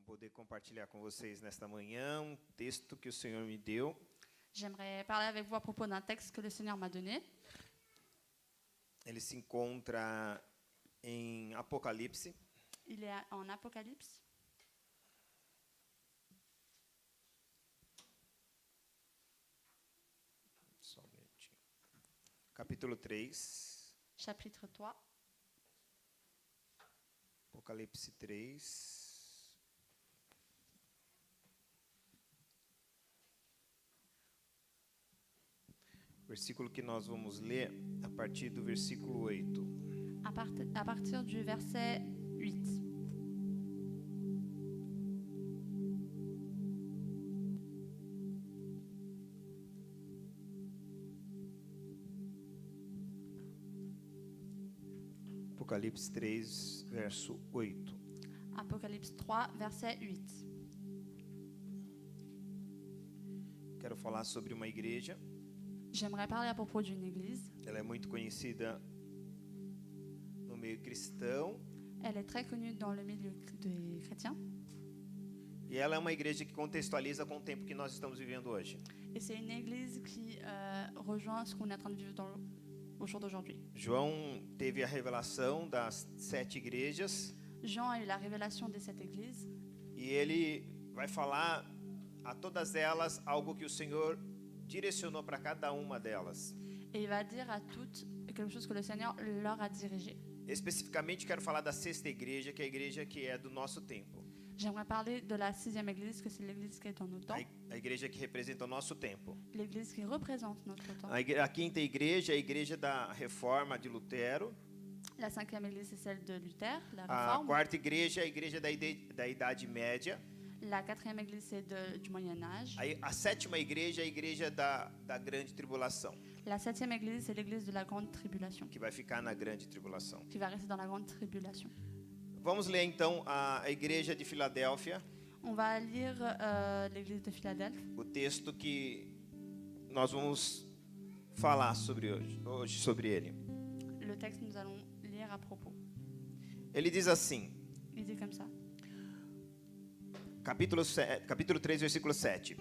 poder compartilhar com vocês nesta manhã um texto que o Senhor me deu. J'aimerais parler avec vous à propos d'un texte que le Seigneur m'a donné. Ele se encontra em Apocalipse. Il est en Apocalypse, Só um minutinho. Capítulo 3. chapitre 3. Apocalipse 3. O versículo que nós vamos ler a partir do versículo 8. À partir du verset 8. Apocalipse 3, verso 8. Apocalypse 3, verset 8. Quero falar sobre uma igreja. J'aimerais parler à propos d'une église. Ela é muito conhecida no meio cristão. Elle est très connue dans le milieu des chrétiens. E ela é uma igreja que contextualiza com o tempo que nós estamos vivendo hoje. Et c'est une église qui rejoint ce qu'on est en train de vivre au jour d'aujourd'hui. João teve a revelação das 7 igrejas. Jean a eu la révélation des 7 églises. E ele vai falar a todas elas algo que o Senhor direcionou para cada uma delas. Et il va dire à toutes quelque chose que le Seigneur leur a dirigé. Especificamente quero falar da 6ª igreja, que é a igreja que é do nosso tempo. J'aimerais parler de la 6e église, que c'est l'église qui est dans notre temps. A igreja que representa o nosso tempo. L'église qui représente notre temps. A 5ª igreja é a igreja da Reforma de Lutero. La 5e église, c'est celle de Luther, la A Réforme. 4ª igreja é a igreja da Idade Média. La 4e église, c'est du Moyen Âge. A 7ª igreja é a igreja da Grande Tribulação, La 7e église, c'est l'église de la Grande Tribulation, que vai ficar na Grande Tribulação. qui va rester dans la Grande Tribulation. Vamos ler então a igreja de Filadélfia, On va lire l'église de Philadelphie, o texto que nós vamos falar sobre hoje sobre ele. le texte que nous allons lire à propos. Ele diz assim, Il dit comme ça. capítulo 3, versículo 7.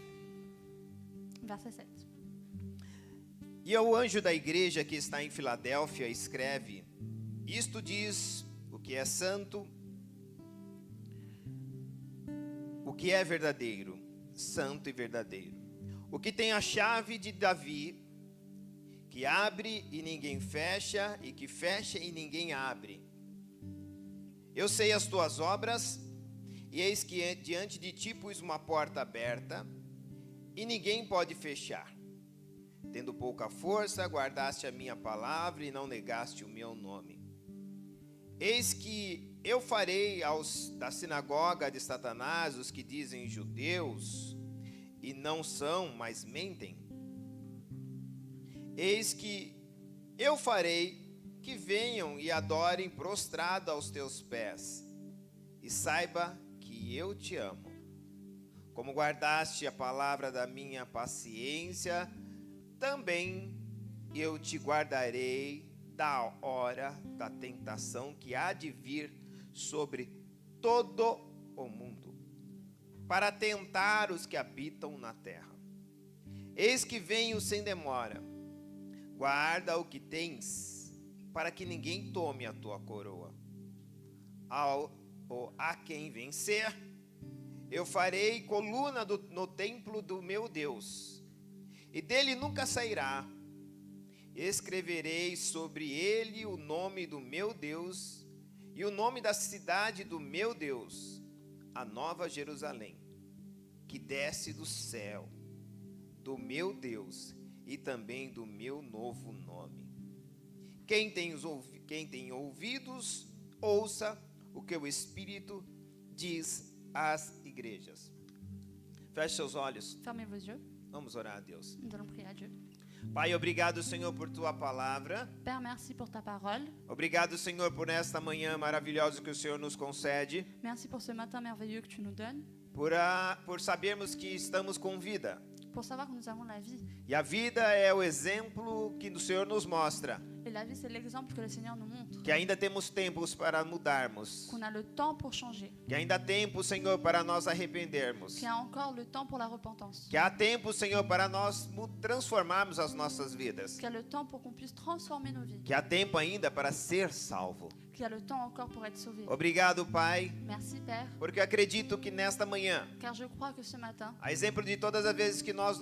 Verset 7. E ao anjo da igreja que está em Filadélfia escreve: Isto diz o que é santo, o que é verdadeiro, santo e verdadeiro. O que tem a chave de Davi, que abre e ninguém fecha, e que fecha e ninguém abre. Eu sei as tuas obras, e eis que diante de ti pus uma porta aberta, e ninguém pode fechar. Tendo pouca força, guardaste a minha palavra e não negaste o meu nome. Eis que eu farei da sinagoga de Satanás os que dizem judeus e não são, mas mentem. Eis que eu farei que venham e adorem prostrado aos teus pés. E saiba que eu te amo. Como guardaste a palavra da minha paciência, também eu te guardarei da hora da tentação que há de vir sobre todo o mundo, para tentar os que habitam na terra. Eis que venho sem demora. Guarda o que tens, para que ninguém tome a tua coroa. A quem vencer, eu farei coluna no templo do meu Deus, e dele nunca sairá. Escreverei sobre ele o nome do meu Deus e o nome da cidade do meu Deus, a Nova Jerusalém, que desce do céu, do meu Deus e também do meu novo nome. Quem tem ouvidos, ouça o que o Espírito diz às igrejas. Feche seus olhos. Fermez vos yeux. Vamos orar a Deus. Nous allons prier à Dieu. Pai, obrigado, Senhor, por tua palavra. Père, merci pour ta parole. Obrigado, Senhor, por esta manhã maravilhosa que o Senhor nos concede. Merci pour ce matin merveilleux que tu nous donnes. Por sabermos que estamos com vida. pour savoir que nous avons la vie. E a vida é o exemplo que o Senhor nos mostra, Et la vie, c'est l'exemple que le Seigneur nous montre. que ainda temos tempos para mudarmos, Qu'on a le temps pour changer. que ainda há tempo, Senhor, para nós arrependermos, Qu'il y a encore le temps pour la repentance. que há tempo, Senhor, para nós transformarmos as nossas vidas, Qu'il y a le temps pour qu'on puisse transformer nos vies. que há tempo ainda para ser salvo. Qu'il y a le temps encore pour être sauvé. Obrigado, Pai, Merci Père, porque eu acredito que nesta manhã, car je crois que ce matin, a exemplo de todas as vezes que nós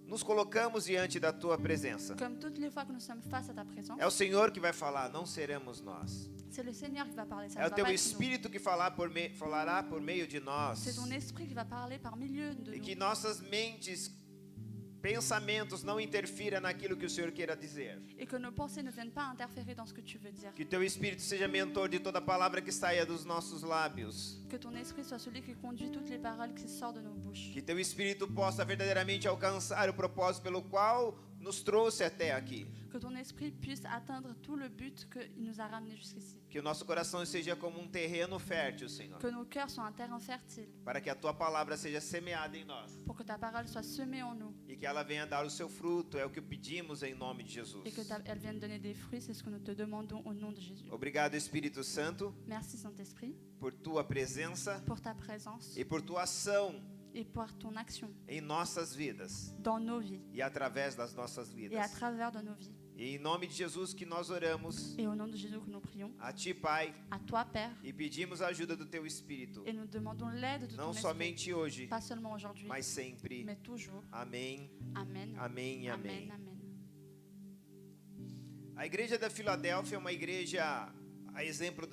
nos colocamos diante da Tua presença, comme toutes les fois que nous sommes face à ta présence, é o Senhor que vai falar, não seremos nós. c'est le Seigneur qui va parler. Ça É ne o va Teu pas être nous. Espírito que falará por meio de nós. C'est ton esprit qui va parler par milieu de E que nous. nossas mentes, pensamentos não interfiram naquilo que o Senhor queira dizer. Et que nos pensées ne viennent pas interférer dans ce que tu veux dire. Que Teu Espírito seja mentor de toda palavra que saia dos nossos lábios. Que ton esprit soit celui qui conduit toutes les paroles qui sortent de nos bouches. Que Teu Espírito possa verdadeiramente alcançar o propósito pelo qual nos trouxe até aqui. Que ton esprit puisse atteindre tout le but qu'il nous a ramenés jusqu'ici. Que o nosso coração seja como um terreno fértil, Senhor. Que nos cœurs soient un terrain fertile. Para que a Tua palavra seja semeada em nós. Pour que ta parole soit semée en nous. E que ela venha dar o seu fruto, é o que pedimos em nome de Jesus. Et qu'elle vienne donner des fruits, c'est ce que nous te demandons au nom de Jésus. Obrigado, Espírito Santo, Merci Saint-Esprit por Tua presença pour ta présence e por Tua ação et pour ton action em nossas vidas dans nos vies e através das nossas et à vidas. travers de nos vies. E em nome de Jesus que nós oramos Et au nom de Jésus que nous prions, a Ti, Pai, à toi Père, e pedimos a ajuda do Teu Espírito, et nous demandons l'aide de ton não esprit, somente hoje, pas seulement aujourd'hui, mas sempre. mais toujours. Amém, Amen. amém e amém. Amen. Amen. A igreja da Filadélfia é uma igreja, a exemplo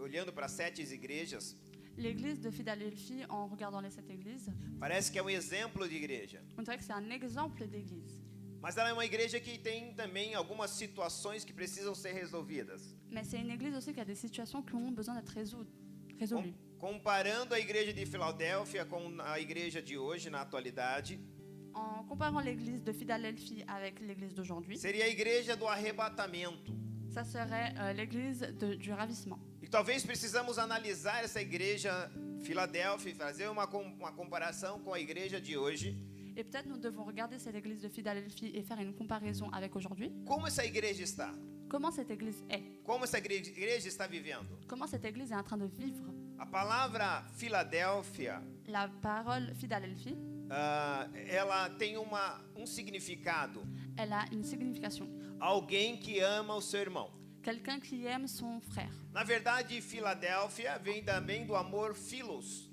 olhando para 7 igrejas, L'église de Philadelphie, en regardant les 7 églises, parece que é um exemplo de igreja. on dirait que c'est un exemple d'église. Mas ela é uma igreja que tem também algumas situações que precisam ser resolvidas. Mais c'est une église aussi qui a des situations qui ont besoin d'être résolues. Comparando a igreja de Filadélfia com a igreja de hoje, na atualidade, En comparant l'église de Philadelphie avec l'église d'aujourd'hui, seria a igreja do arrebatamento. ça serait l'église du ravissement. E talvez precisamos analisar essa igreja Filadélfia e fazer uma comparação com a igreja de hoje. Et peut-être nous devons regarder cette église de Philadelphie et faire une comparaison avec aujourd'hui. Como essa igreja está? Comment cette église est? Como essa igreja está vivendo? Comment cette église est en train de vivre? A palavra Filadélfia, La parole Philadelphie, ela tem um significado. elle a une signification. Alguém que ama o seu irmão. Quelqu'un qui aime son frère. Na verdade, Filadélfia vem também do amor philos,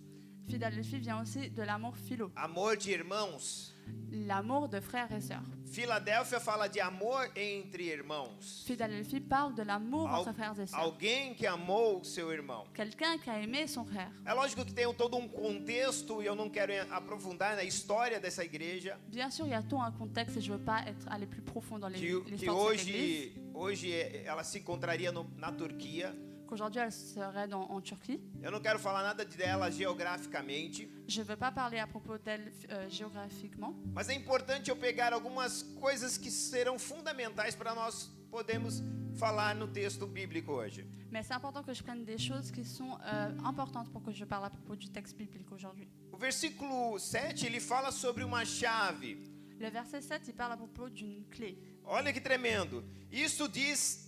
Philadelphie vient aussi de l'amour philo, amor de irmãos. l'amour de frères et sœurs. Filadélfia fala de amor entre irmãos. Philadelphie parle de l'amour entre frères et sœurs. Alguém que amou o seu irmão. Quelqu'un qui a aimé son frère. É lógico que tem todo um contexto e eu não quero aprofundar na história dessa igreja. Bien sûr, il y a tout un contexte et je ne veux pas aller plus profond dans Que l'histoire de cette église. hoje ela se encontraria na Turquia. Qu'aujourd'hui, elle serait en Turquie. Eu não quero falar nada dela geograficamente. Je ne veux pas parler à propos d'elle géographiquement. Mas é importante eu pegar algumas coisas que serão fundamentais para nós podermos falar no texto bíblico hoje. Mais c'est important que je prenne des choses qui sont importantes pour que je parle à propos du texte biblique aujourd'hui. O versículo 7, ele fala sobre uma chave. Le verset 7, il parle à propos d'une clé. Olha que tremendo. Isso diz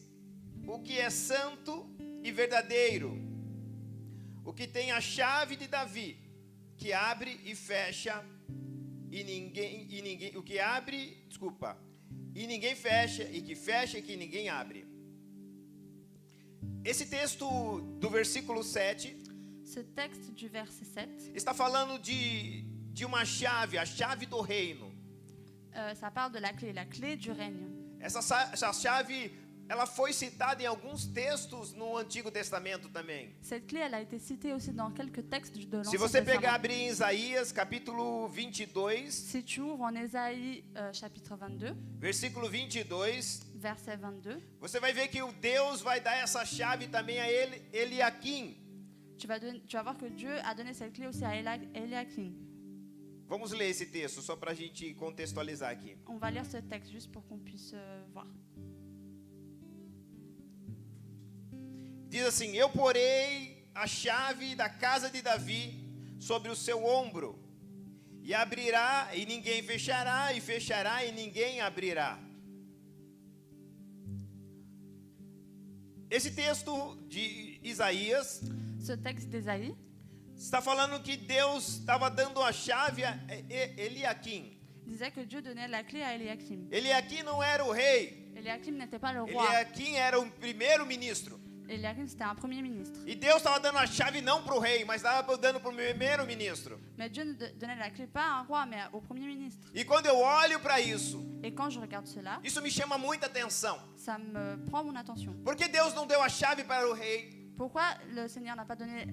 o que é santo e verdadeiro. O que tem a chave de Davi, que abre e fecha e ninguém, o que abre, desculpa, e ninguém fecha, e que fecha e que ninguém abre. Esse texto do versículo 7 Ce texte du verset 7, está falando de uma chave, a chave do reino. ça parle de la clé du règne. Essa chave, ela foi citada em alguns textos no Antigo Testamento também. Cette clé, elle a été citée aussi dans quelques textes de l'Ancien Se você pegar Testament. abrir em Isaías, capítulo 22, Si tu ouvres en Ésaïe chapitre 22, versículo 22, verset 22, você vai ver que o Deus vai dar essa chave também a Eliakim. tu vas voir que Dieu a donné cette clé aussi à Eliakim. Vamos ler esse texto, só para a gente contextualizar aqui. On va lire ce texte juste pour qu'on puisse voir. Diz assim: Eu porei a chave da casa de Davi sobre o seu ombro, e abrirá, e ninguém fechará, e fechará, e ninguém abrirá. Esse texto de Isaías Ce texte d'Ésaïe está falando que Deus estava dando a chave a Eliaquim. disait que Dieu donnait la clé à Eliakim. Eliaquim não era o rei. Eliakim n'était pas le roi. Eliaquim era o primeiro-ministro. Eliakim, c'était un premier ministre. E Deus estava dando a chave não para o rei, mas estava dando para o primeiro-ministro. Mais Dieu ne donnait la clé pas à un roi, mais au premier ministre. E quando eu olho para isso, Et quand je regarde cela, isso me chama muita atenção. ça me prend mon attention. Porque Deus não deu a chave para o rei, Pourquoi le Seigneur n'a pas donné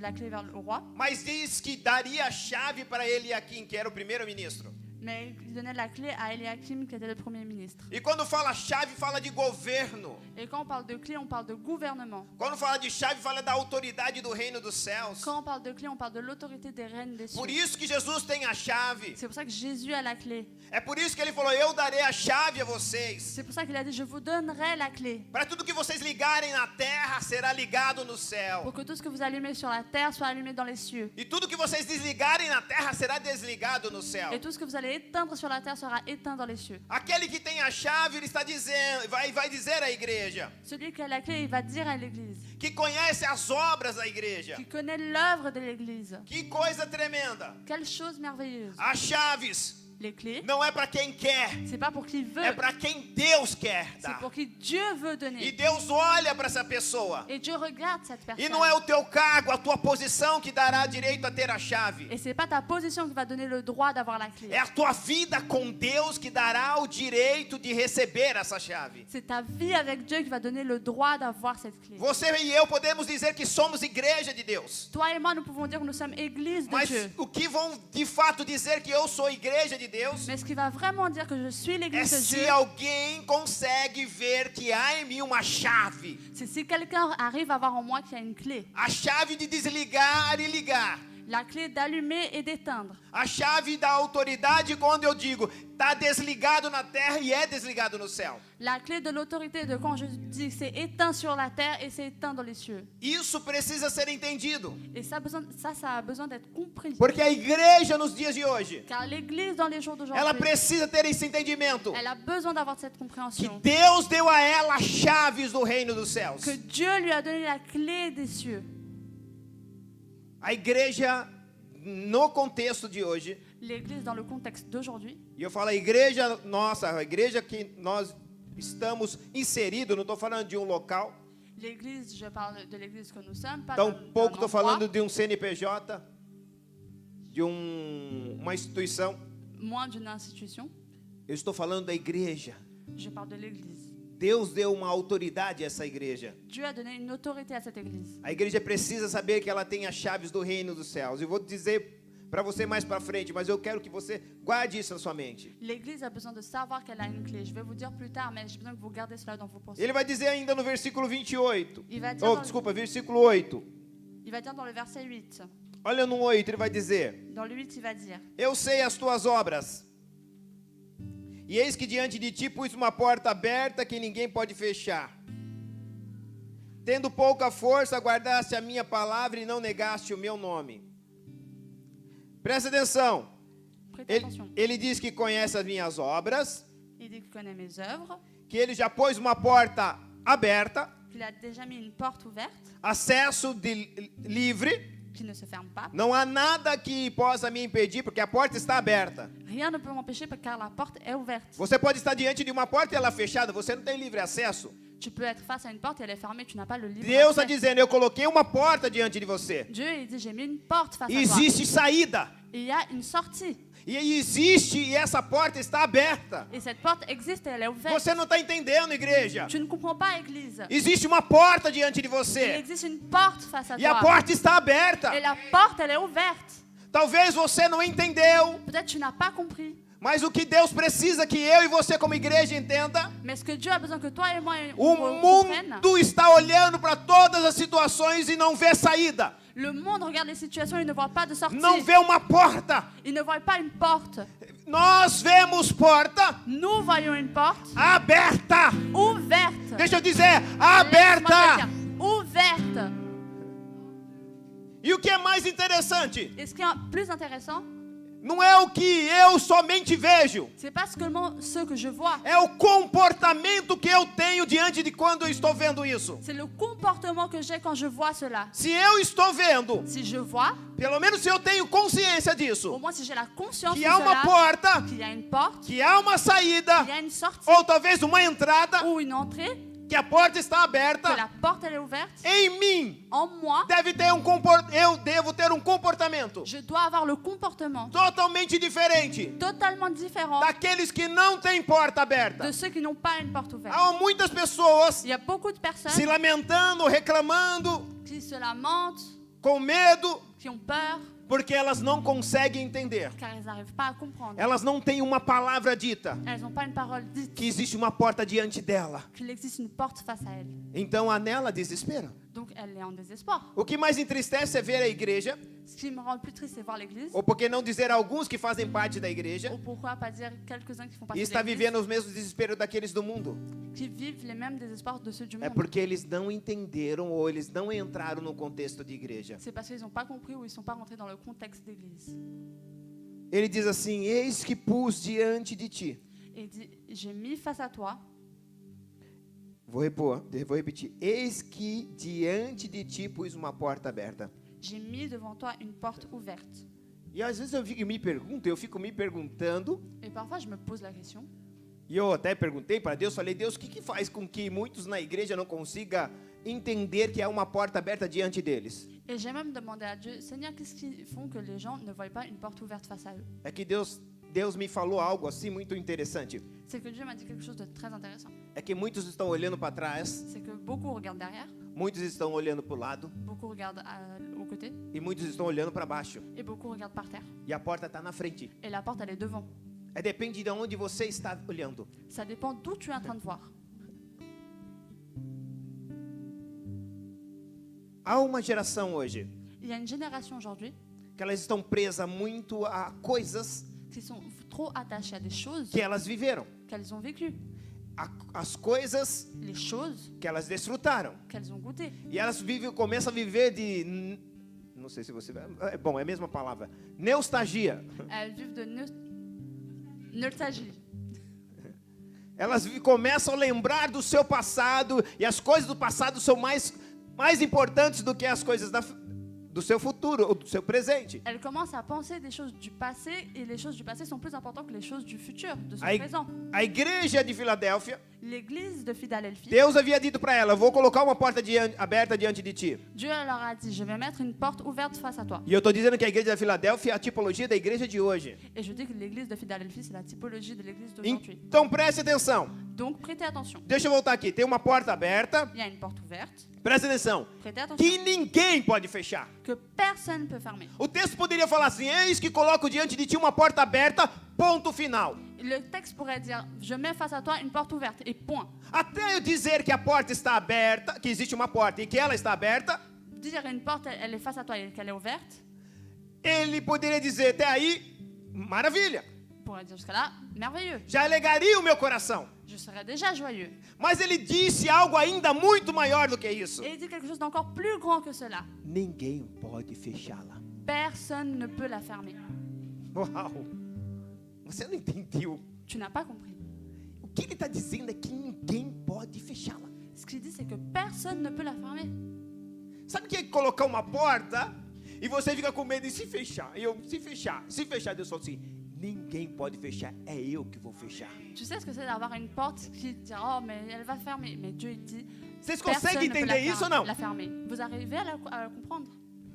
la clé vers le roi, mas diz que daria a chave para Eliaquim, que era o primeiro-ministro. mais il donnait la clé à Eliakim, qui était le premier ministre. E quando fala chave, fala de governo. Et quand on parle de clé, on parle de gouvernement. Quando fala de chave, fala da autoridade do reino dos céus. Quand on parle de clé, on parle de l'autorité des règnes des cieux. Por isso que Jesus tem a chave. C'est pour ça que Jésus a la clé. É por isso que ele falou: eu darei a chave a vocês. C'est pour ça qu'il a dit, je vous donnerai la clé. Para tudo que vocês ligarem na terra será ligado no céu. Pour que tout ce que vous allumez sur la terre soit allumé dans les cieux. E tudo que vocês desligarem na terra será desligado no céu. Et tout ce que vous allez éteindre sur la terre sera éteint dans les cieux. Aquele que tem a chave, ele está dizendo, vai dizer à igreja, Celui qui a la clé, il va dire à l'église, que conhece as obras da igreja. qui connaît l'œuvre de l'église. Que coisa tremenda. Quelle chose merveilleuse. As chaves Les clés, não é para quem quer, c'est pas pour qui veut, é para quem Deus quer c'est dar. pour qui Dieu veut E donner. Deus olha para essa pessoa. Et Dieu regarde cette personne. E não é o teu cargo, a tua posição que dará direito a ter a chave. Et c'est pas ta position qui va donner le droit d'avoir la clé. É a tua vida com Deus que dará o direito de receber essa chave. C'est ta vie avec Dieu qui va donner le droit d'avoir cette clé. Você e eu podemos dizer que somos igreja de Deus. Toi et moi, nous pouvons dire que nous sommes église de Mas Dieu. o que vão de fato dizer que eu sou igreja de Deus Mais ce qui va vraiment dire que je suis é l'église de se Dieu, alguém consegue ver que há em mim uma chave. c'est si quelqu'un arrive à voir en moi qu'il y a une clé. A chave de desligar e ligar. La clé d'allumer et d'éteindre. A chave da autoridade quando eu digo está desligado na terra e é desligado no céu. La clé de l'autorité de quand je dis c'est éteint sur la terre et c'est éteint dans les cieux. Isso precisa ser entendido. Et ça a besoin d'être compris. Porque a igreja nos dias de hoje, Car l'église dans les jours ela d'aujourd'hui, precisa ter esse entendimento. elle a besoin d'avoir cette Que compréhension. Deus deu a ela as chaves do reino dos céus. Que Dieu lui a donné la clé des cieux. A igreja, no contexto de hoje, L'église dans le contexte d'aujourd'hui, e eu falo a igreja nossa, a igreja que nós estamos inseridos, não estou falando de um local, l'église, je parle de l'église que nous sommes, pas tampouco d'un estou falando endroit, de um CNPJ, de uma instituição. moins d'une institution, Eu estou falando da igreja. je parle de l'église. Deus deu uma autoridade a essa igreja. Dieu a donné une autorité à cette église. A igreja precisa saber que ela tem as chaves do reino dos céus. Eu vou dizer para você mais para frente, mas eu quero que você guarde isso na sua mente. L'église a besoin de savoir qu'elle a une clé. Je vais vous dire plus tard, mais j'ai besoin que vous gardez cela dans vos pensées. Ele vai dizer ainda no versículo 28. Il va dire, Desculpa, versículo 8. il va dire dans le verset 8. Olha no 8, ele vai dizer: Dans le 8, il va dire, eu sei as tuas obras. E eis que diante de ti pus uma porta aberta que ninguém pode fechar. Tendo pouca força, guardaste a minha palavra e não negaste o meu nome. Presta atenção. prêtez attention. Ele diz que conhece as minhas obras, Il dit qu'il connaît mes œuvres, que ele já pôs uma porta aberta, qu'il a déjà mis une porte ouverte, acesso livre. qui ne se ferme pas. Não há nada que possa me impedir, porque a porta está aberta. Rien ne peut m'empêcher car la porte est ouverte. Você pode estar diante de uma porta e ela fechada, você não tem livre acesso. Tu peux être face à une porte et elle est fermée, tu n'as pas le libre Deus está accès. dizendo, eu coloquei uma porta diante de você. Dieu, il dit, j'ai mis une porte face E à toi. existe saída. Et il y a une sortie. E existe, e essa porta está aberta. Et cette porte existe et elle est ouverte. Você não está entendendo, igreja. Tu ne comprends pas, Église. Existe uma porta diante de Il você. existe une porte face à E a toi. porta está aberta. Et la porte, elle est ouverte. Talvez você não entendeu, Peut-être tu n'as pas compris. mas o que Deus precisa que eu e você como igreja entenda, Mais ce que Dieu a besoin que toi et moi o on comprenne, mundo está olhando para todas as situações e não vê saída. le monde regarde les situations, il ne voit pas de sortie. Não vê uma porta. Il ne voit pas une porte. Nós vemos porta Nous voyons une porte aberta. ouverte. Deixa eu dizer, Laisse-moi te aberta. dire, ouverte. E o que é mais interessante? Et ce qui est plus intéressant, Não é o que eu somente vejo. C'est pas seulement ce que je vois. É o comportamento que eu tenho diante de quando eu estou vendo isso. C'est le comportement que j'ai quand je vois cela. Se eu estou vendo, Si je vois, pelo menos se eu tenho consciência au disso, moins si j'ai la conscience que de há uma cela, porta, qu'il y a une porte, que há uma saída, qu'il y a une sortie ou talvez uma entrada, ou une entrée, que a porta está que aberta, la porte elle est ouverte, em mim en moi, eu devo ter um comportamento je dois avoir le comportement totalmente diferente totalement différent daqueles que não têm porta aberta. de ceux qui n'ont pas une porte ouverte. Há muitas pessoas Il y a beaucoup de se personnes lamentando, reclamando, qui se lamentent, com medo, qui ont peur, porque elas não conseguem entender. car elles n'arrivent pas à comprendre. Elas não têm uma palavra dita, Elles n'ont pas une parole dite, que existe uma porta diante dela. qu'il existe une porte face à elles. Então há nela desespero. Donc elle est en désespoir. O que mais entristece é ver a igreja, Ce qui me rend le plus triste, c'est voir l'église. ou por que não dizer alguns que fazem parte da igreja, Ou pourquoi pas dire quelques-uns qui font e partie de está l'église, vivendo os mesmos desesperos daqueles do mundo. qui vivent les mêmes désespoirs de ceux du É monde. porque eles não entenderam ou eles não entraram no contexto de igreja. C'est parce qu'ils n'ont pas compris ou ils ne sont pas rentrés dans le contexte d'église. Ele diz assim: eis que pus diante de ti. Et il dit, j'ai mis face à toi, Vou repetir. Eis que diante de ti pus uma porta aberta. j'ai mis devant toi une porte ouverte. E às vezes eu fico me perguntando, Et parfois, je me pose la question, e eu até perguntei para Deus, falei: Deus, o que faz com que muitos na igreja não consigam entender que há uma porta aberta diante deles? et j'ai même demandé à Dieu, Seigneur, qu'est-ce qui font que les gens ne voient pas une porte ouverte face à eux? É que Deus me falou algo assim muito interessante. C'est que Dieu m'a dit quelque chose de très intéressant. É que muitos estão olhando para trás, C'est que beaucoup regardent derrière, muitos estão olhando para o lado beaucoup regardent au côté, e muitos estão olhando para baixo. et beaucoup regardent par terre. E a porta está na frente. Et la porte, elle est devant. Depende de onde você está olhando. Ça dépend d'où tu es en train de voir. Há uma geração hoje Il y a une génération aujourd'hui que elas estão presas muito a coisas qui sont trop attachées à des choses que elas viveram, qu'elles ont vécues, as coisas les choses que elas desfrutaram. qu'elles ont goûtées. E elas começam a viver não sei se você é a mesma palavra, nostalgia. Elles vivent de nostalgie. Elas começam a lembrar do seu passado e as coisas do passado são mais importantes do que as coisas do seu futuro ou do seu presente. Elles commencent à penser des choses du passé et les choses du passé sont plus importantes que les choses du futur, de son A présent. igreja de Filadélfia, L'église de Philadelphie, Deus havia dito para ela: vou colocar uma porta aberta diante de ti. Dieu leur a dit, je vais mettre une porte ouverte face à toi. E eu estou dizendo que a igreja de Filadélfia é a tipologia da igreja de hoje. Et je dis que l'église de Philadelphie, c'est la typologie de l'église d'aujourd'hui. Então preste atenção. Donc prêtez attention. Deixa eu voltar aqui. Tem uma porta aberta. Il y a une porte ouverte. Presta atenção. Prêtez attention. Que ninguém pode fechar. Que personne ne peut fermer. O texto poderia falar assim: eis que coloco diante de ti uma porta aberta, ponto final. Le texte pourrait dire, je mets face à toi une porte ouverte et point. Até eu dizer que a porta está aberta, que existe uma porta e que ela está aberta, Dire une porte, elle est face à toi et qu'elle est ouverte, ele poderia dizer até aí, maravilha, on pourrait dire jusqu'à là, merveilleux. já alegaria o meu coração. Je serais déjà joyeux. Mas ele disse algo ainda muito maior do que isso. Et il dit quelque chose d'encore plus grand que cela. Ninguém pode fechá-la. Personne ne peut la fermer. Uau! Você não entendeu? Tu n'as pas compris. O que ele está dizendo é que ninguém pode fechá-la. Ce qu'il dit, c'est que personne ne peut la fermer. Sabe o que é colocar uma porta e você fica com medo de se fechar? Se fechar, Deus falou assim: ninguém pode fechar, é eu que vou fechar. Tu sais ce que c'est d'avoir une porte qui dit, oh, mais elle va fermer. Mais Dieu, il dit, Vocês personne conseguem ne peut entender isso ou não? la fermer. Vous arrivez à la comprendre?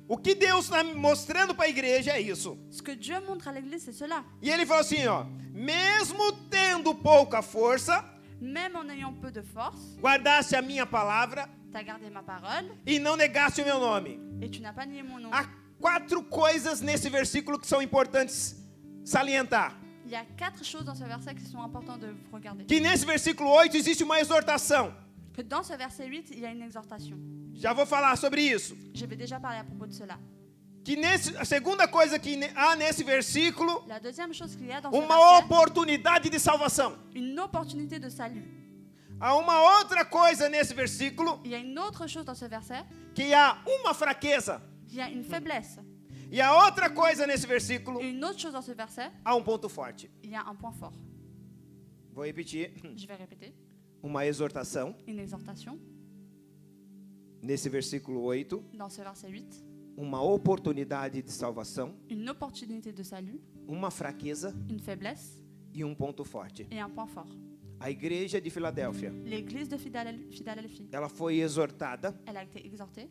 O que Deus está mostrando para a igreja é isso. Ce que Dieu montre à l'église, c'est cela. E ele falou assim, ó: mesmo tendo pouca força, Même en ayant peu de force, guardaste a minha palavra tu as gardé ma parole e não negaste o meu nome. et tu n'as pas nié mon nom. Há 4 coisas nesse versículo que são importantes salientar. Il y a 4 choses dans ce verset qui sont importantes de regarder. Que nesse versículo 8 existe uma exortação. Que dans ce verset 8, il y a une exhortation. Já vou falar sobre isso. Je vais déjà parler à propos de cela. Que a segunda coisa que há nesse versículo, La deuxième chose qu'il y a dans ce uma verset, oportunidade de salvação. une opportunité de salut. Há uma outra coisa nesse versículo, Il y a une autre chose dans ce verset, que há uma fraqueza. il Il y a une faiblesse. E a outra coisa nesse versículo, Et une autre chose dans ce verset, há ponto forte. il y a un point fort. Vou repetir. Je vais répéter. Uma exortação, Une exhortation nesse versículo 8. dans ce verset 8. Uma oportunidade de salvação, Une opportunité de salut, uma fraqueza une faiblesse e ponto forte. et un point fort. A igreja de Filadélfia, L'église de Philadelphie, ela foi exortada, elle a été exhortée,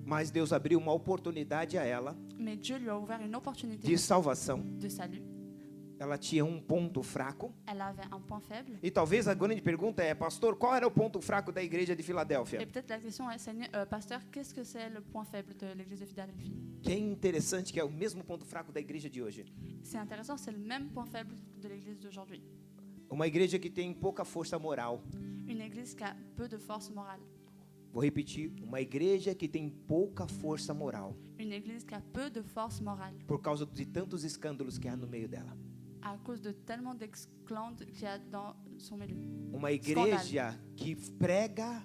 mas Deus abriu uma oportunidade a ela mais Dieu lui a ouvert une opportunité de salvação. de salut. Ela tinha ponto fraco. Elle avait un point faible. E talvez a grande pergunta é, pastor, qual era o ponto fraco da igreja de Filadélfia? Et peut-être la question est, Seigneur, pasteur, qu'est-ce que c'est le point faible de l'église de Philadelphie? Que é interessante que é o mesmo ponto fraco da igreja de hoje. C'est intéressant, c'est le même point faible de l'église d'aujourd'hui. Uma igreja que tem pouca força moral. Une église qui a peu de force morale. Vou repetir, uma igreja que tem pouca força moral. Une église qui a peu de force morale. Por causa de tantos escândalos que há no meio dela. À cause de tellement d'esclandres qu'il y a dans son milieu. Uma igreja que prega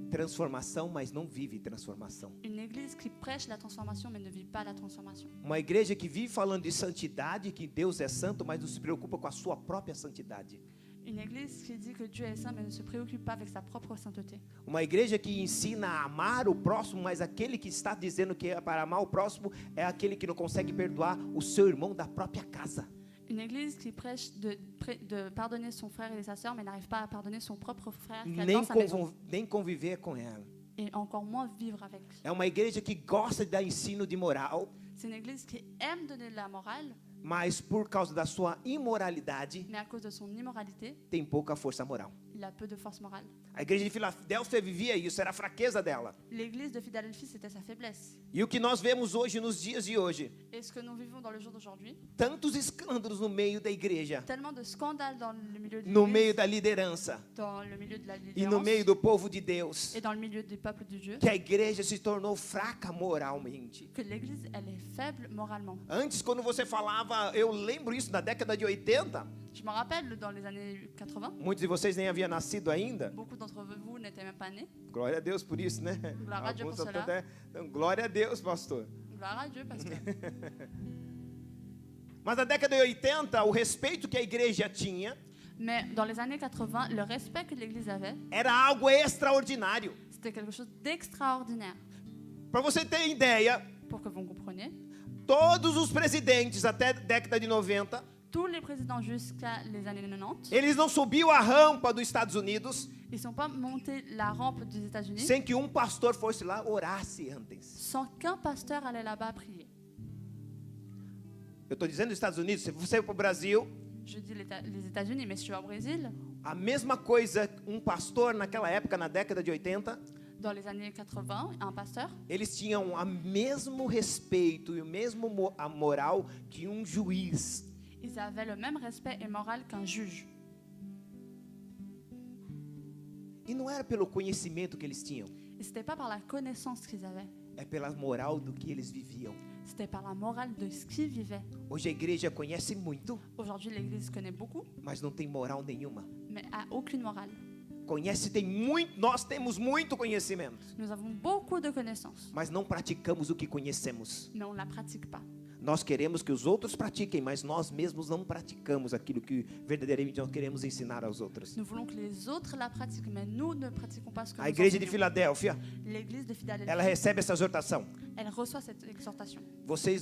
transformação, mas não vive transformação. Une église qui prêche la transformation mais ne vit pas la transformation. Uma igreja que vive falando de santidade, que Deus é santo, mas não se preocupa com a sua própria santidade. Une église qui dit que Dieu est saint mais ne se préoccupe pas avec sa propre sainteté. Uma igreja que ensina a amar o próximo, mas aquele que está dizendo que é para amar o próximo é aquele que não consegue perdoar o seu irmão da própria casa. Une église qui prêche de pardonner son frère et sa sœur mais n'arrive pas à pardonner son propre frère qui est dans sa maison. Nem conviver com ela. Et encore moins vivre avec lui. É uma igreja que gosta de dar ensino de moral. C'est une église qui aime donner de la morale, Mas por causa da sua imoralidade, mais à cause de son immoralité, tem pouca força moral. il a peu de force morale. A igreja de Filadélfia vivia isso, era a fraqueza dela. L'église de Philadelphie, c'était sa faiblesse. E o que nós vemos hoje, nos dias de hoje, Et ce que nous vivons dans le jour d'aujourd'hui, tantos escândalos no meio da igreja, tellement de scandales dans le milieu de no l'église, meio da liderança dans le milieu de la e no meio liderança do povo de Deus, et dans le milieu du peuple de Dieu, que a igreja se tornou fraca moralmente. que l'église, elle est faible moralement. Antes, quando você falava, eu lembro isso na década de 80, Je me rappelle, dans les années 80, muitos de vocês nem haviam nascido ainda. beaucoup d'entre vous n'étaient même pas nés. Glória a Deus por isso, né? Glória a Deus Alguns por cela. até- Então, glória a Deus, pastor. Gloire à Dieu, parce que Mas na década de 80, o respeito que a igreja tinha mais dans les années 80, le respect que l'église avait, era algo extraordinário. c'était quelque chose d'extraordinaire. Para você ter ideia, Pour que vous compreniez, todos os presidentes até a década de 90, tous les présidents jusqu'à les années 90, eles não subiam a rampa dos Estados Unidos ils ne sont pas montés la rampe des États-Unis sem que pastor fosse lá orasse antes. sans qu'un pasteur allait là-bas prier. Eu estou dizendo os Estados Unidos, se você for para o Brasil, Je dis les États-Unis, mais si tu vas au Brésil, a mesma coisa, pastor naquela época, na década de 80, dans les années 80, un pasteur, eles tinham o mesmo respeito e o mesmo a moral que juiz. ils avaient le même respect et moral qu'un juge. E não era pelo conhecimento que eles tinham, Et ce n'était pas par la connaissance qu'ils avaient, é pela moral do que eles viviam. c'était par la morale de ce qu'ils vivaient. Hoje a igreja conhece muito, Aujourd'hui, l'Église connaît beaucoup, mas não tem moral nenhuma. mais a aucune morale. Conhece, tem muito, nós temos muito conhecimento, Nous avons beaucoup de connaissances, mas não praticamos o que conhecemos. mais on ne la pratique pas. Nós queremos que os outros pratiquem, mas nós mesmos não praticamos aquilo que verdadeiramente nós queremos ensinar aos outros. Nous voulons que les autres la pratiquent, mais nous ne pratiquons pas ce que A nous igreja de enseignons. Filadélfia, L'Église de Philadelphie, ela recebe essa exortação. elle reçoit cette exhortation.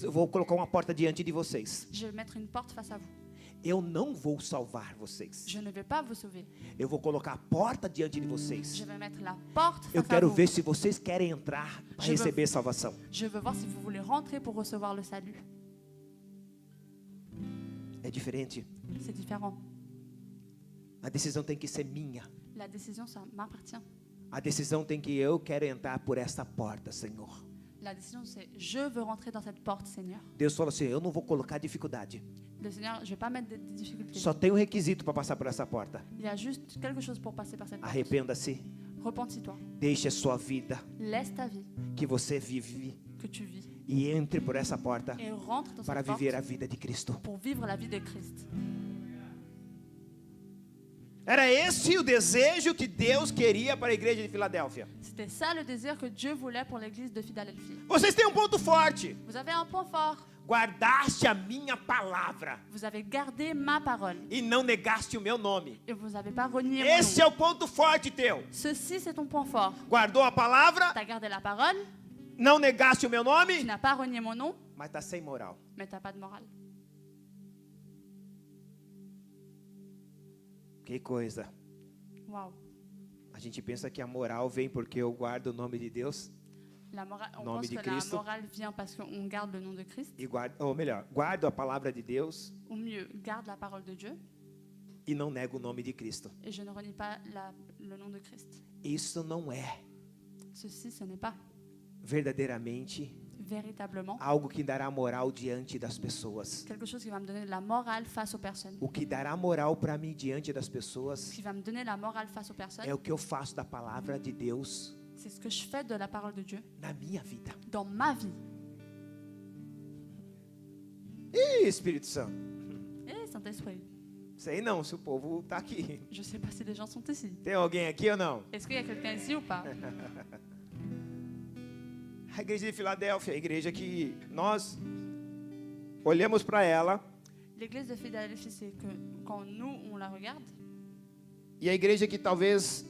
Eu vou colocar uma porta diante de vocês. Je vais mettre une porte face à vous. Eu não vou salvar vocês. Je ne vais pas vous sauver. Eu vou colocar a porta diante de vocês. Je vais mettre la porte Eu face à quero vous. ver se vocês querem entrar para Je veux- receber salvação. Je veux voir si vous voulez rentrer pour recevoir le salut. É diferente. C'est différent. A decisão tem que ser minha. La décision, ça m'appartient. A decisão tem que eu quero entrar por essa porta, Senhor. La décision, c'est je veux rentrer dans cette porte, Seigneur. Deus fala assim, eu não vou colocar dificuldade. Le Seigneur, je vais pas mettre des difficultés. Só tem um requisito para passar por essa porta. Il y a juste quelque chose pour passer par cette porte. Arrependa-se. Repentis-toi. Deixe a sua vida Laisse ta vie que você vive que tu vis e entre por essa porta et rentre dans para cette porte viver a vida de Cristo. pour vivre la vie de Christ. Era esse o desejo que Deus queria para a igreja de Filadélfia. C'était ça le désir que Dieu voulait pour l'église de Philadelphie. Vocês têm um ponto forte. Vous avez un point fort. Guardaste a minha palavra Vous avez gardé ma parole. e não negaste o meu nome. Et vous n'avez pas renié mon Esse nom. é o ponto forte teu. Ceci, c'est ton point fort. Guardou a palavra, Tu as gardé la parole, não negaste o meu tu nome, n'as pas renié mon nom, mas está sem moral. mais tu n'as pas de morale. Que coisa. Waouh. A gente pensa que a moral vem porque eu guardo o nome de Deus On Nome pense de que Cristo. la morale vient parce qu'on garde le nom de Christ. e guardo, ou melhor, guardo a palavra de Deus Ou mieux, garde la parole de Dieu. e não nego o nome de Cristo. Et je ne renie pas le nom de Christ. Isso não é Ceci, ce n'est pas verdadeiramente véritablement algo que dará moral diante das pessoas. quelque chose qui va me donner de la morale face aux personnes. O que dará moral para mim diante das Ce pessoas qui va me donner la morale face aux personnes, é o que eu faço da palavra de Deus c'est ce que je fais de la parole de Dieu na minha vida. dans ma vie. Ih, Espírito Santo. Eh, Saint-Esprit, Sei não se o povo está aqui. je ne sais pas si les gens sont ici. Tem alguém aqui ou não? Est-ce qu'il y a quelqu'un ici ou pas? A igreja de Filadélfia, a igreja que nós olhamos para ela L'église de Philadelphie, c'est que quand nous, on la regarde, e a igreja que talvez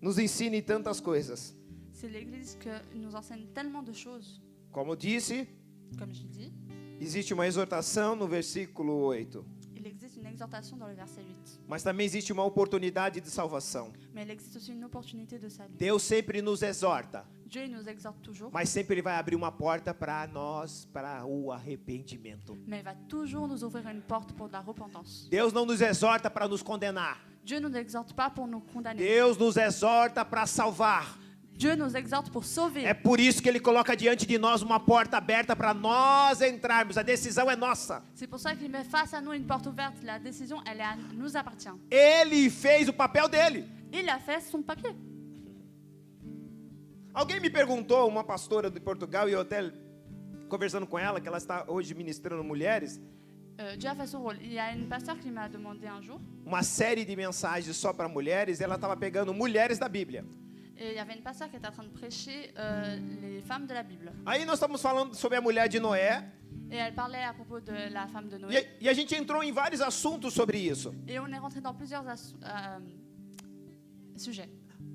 nos ensine tantas coisas. c'est l'église qui nous enseigne tellement de choses. Como eu disse, Comme je dis, existe uma exortação no versículo 8, il existe une exhortation dans le verset 8. mas também existe uma oportunidade de salvação. Mais il existe aussi une opportunité de salut. Deus sempre nos exorta, Dieu il nous exhorte toujours, mas sempre Ele vai abrir uma porta para nós, para o arrependimento. mais il va toujours nous ouvrir une porte pour de la repentance. Deus não nos exorta para nos condenar. Dieu ne nous exhorte pas pour nous condamner. Deus nos exorta para salvar. Dieu nous exhorte pour sauver. É por isso que Ele coloca diante de nós uma porta aberta para nós entrarmos. A decisão é nossa. C'est pour ça qu'il met face à nous une porte ouverte. La décision, nous appartient. Ele fez o papel dele. Il a fait son papier. Alguém me perguntou, uma pastora de Portugal, e eu até conversando com ela, que ela está hoje ministrando mulheres, Dieu a fait son rôle. Il y a une pasteur qui m'a demandé un jour, uma série de mensagens só para mulheres, e ela estava pegando mulheres da Bíblia. et il y avait une pasteur qui était en train de prêcher les femmes de la Bible. Aí nós estamos falando sobre a mulher de Noé, Et elle parlait à propos de la femme de Noé. e a gente entrou em vários assuntos sobre isso. Et on est rentré dans plusieurs sujets.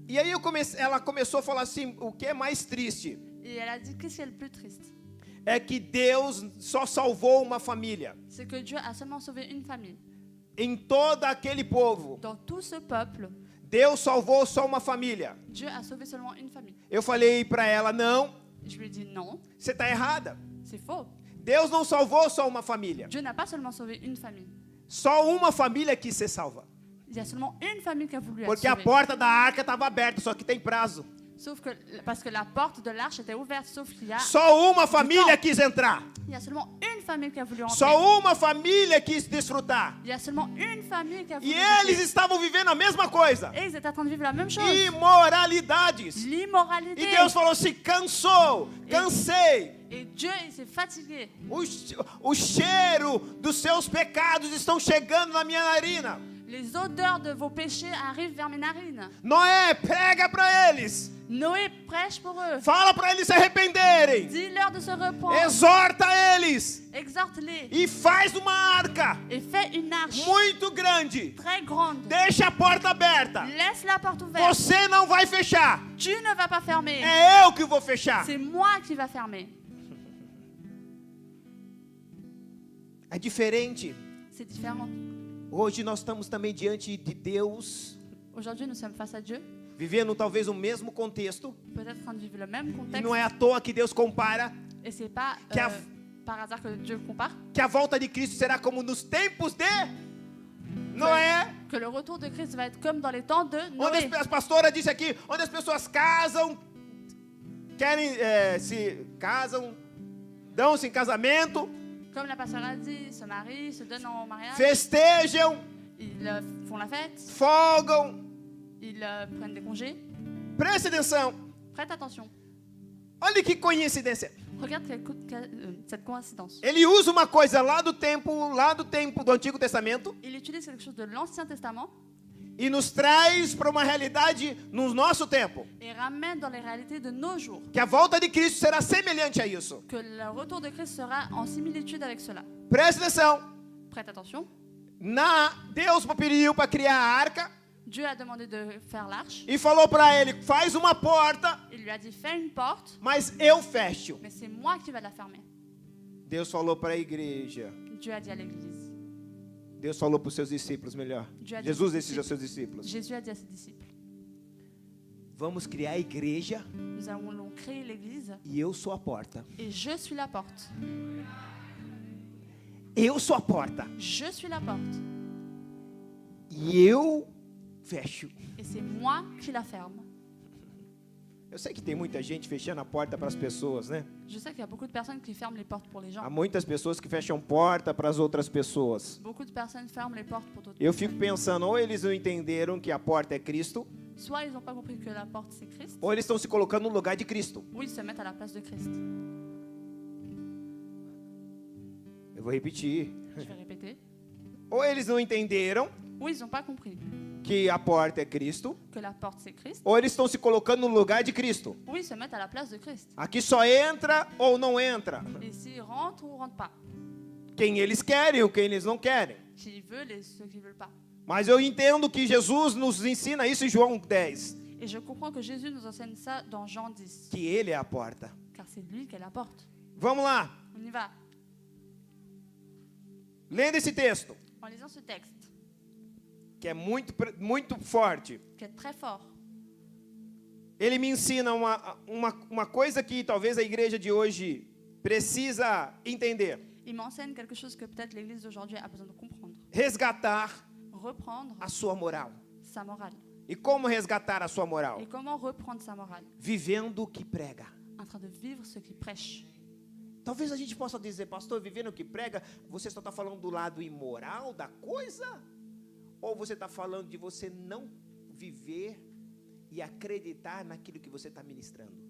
E aí ela começou a falar assim, o que é mais triste Et elle a dit, qu'est-ce qui est le plus triste? é que Deus só salvou uma família. C'est que Dieu a seulement sauvé une famille. Em todo aquele povo, Dans tout ce peuple, Deus salvou só uma família. Dieu a sauvé seulement une famille. Eu falei para ela, não, Je lui ai dit non, você está errada. c'est faux. Deus não salvou só uma família. Dieu n'a pas seulement sauvé une famille. Só uma família quis ser salva. Il y a seulement une famille qui a voulu être Porque a sauvée. porta da arca estava aberta, só que tem prazo. Sauf que, parce que la porte de l'arche était ouverte, sauf qu'il y a, Só uma família quis entrar. il y a seulement une famille qui a voulu entrer. Só uma família quis desfrutar. Il y a seulement une famille qui a voulu E eles goûter. estavam vivendo a mesma coisa. Et ils étaient en train de vivre la même chose. Imoralidades. L'immoralité. E Deus falou assim, cansou, cansei. Et Dieu, il s'est fatigué. O cheiro dos seus pecados estão chegando na minha narina. Les odeurs de vos péchés arrivent vers mes narines. Noé, prega para eles. Noé prêche pour eux. Fala para eles se arrependerem. Dis-leur de se repentendre. Exorta eles. Exhorte-les. E faz uma arca Et fais une arche muito grande. très grande. Deixa a porta aberta. Laisse la porte ouverte. Você não vai fechar. Tu ne vas pas fermer. É eu que vou fechar. C'est moi qui va fermer. É diferente. C'est différent. Hoje nós estamos também diante de Deus, Aujourd'hui, nous sommes face à Dieu, vivendo talvez o mesmo contexto. peut-être en train de vivre le même E contexte. não é à toa que Deus compara Et c'est pas Que a- par hasard que Dieu compare que a volta de Cristo será como nos tempos de Noé. que le retour de Christ va être comme dans les temps de Onde Noé. as pastoras disse aqui, onde as pessoas casam, querem se casam, dão-se em casamento, Comme la pasteur a dit, se marient, se donnent en mariage, festejam, ils font la fête, folgam. ils prennent des congés. Preste atenção. Prête attention. Olha que coincidência. Regarde cette coïncidence. Ele usa uma coisa lá do tempo do Antigo Testamento Il utilise quelque chose de l'Ancien Testament e nos traz para uma realidade no nosso tempo. et ramène dans les réalités de nos jours. Que a volta de Cristo será semelhante a isso. Que le retour de Christ sera en similitude avec cela. Preste atenção. Prête attention. Deus pediu para criar a arca Dieu a demandé de faire l'arche. e falou para ele, faz uma porta, Il lui a dit, fais une porte, mas eu fecho. mais c'est moi qui vais la fermer. Deus falou para a igreja. Dieu a dit à l'église. Deus falou para os seus discípulos, melhor. Jesus disse aos seus discípulos. Jésus a dit à ses disciples, Vamos criar a igreja nous allons créer l'église e eu sou a porta. et je suis la porte. Eu sou a porta. Je suis la porte. E eu fecho. Et c'est moi qui la ferme. Eu sei que tem muita gente fechando a porta para as pessoas, né? Je sais qu'il y a beaucoup de personnes qui ferment les portes pour les gens. Há muitas pessoas que fecham porta para as outras pessoas. Beaucoup de personnes ferment les portes pour d'autres Eu fico personnes. pensando, ou eles não entenderam que a porta é Cristo, Soit ils n'ont pas compris que la porte c'est Christ, ou eles estão se colocando no lugar de Cristo. ou ils se mettent à la place de Christ. Eu vou repetir. Je vais répéter. Ou eles não entenderam Ou ils n'ont pas compris que a porta é Cristo, que la porte c'est Christ, ou eles estão se colocando no lugar de Cristo. ou ils se mettent à la place de Christ. Aqui só entra ou não entra. Et s'ils rentrent ou rentrent pas, Quem eles querem ou quem eles não querem. qui veulent et ceux qui veulent pas. Mas eu entendo que Jesus nos ensina isso em João 10, Et je comprends que Jésus nous enseigne ça dans Jean 10, que ele é a porta. car c'est lui qui est la porte. Vamos lá, On y va. lendo esse texto, En lisant ce texte, que é muito forte. qui est très fort, Ele me ensina uma coisa que talvez a igreja de hoje precisa entender. il m'enseigne quelque chose que peut-être l'Église d'aujourd'hui a besoin de comprendre. Resgatar Reprendre a sua moral. sa morale. E como resgatar a sua moral? Et comment reprendre sa morale? Vivendo o que prega. En train de vivre ce qu'il prêche. Talvez a gente possa dizer, pastor, vivendo o que prega, você só está falando do lado imoral da coisa? Ou você está falando de você não viver e acreditar naquilo que você está ministrando?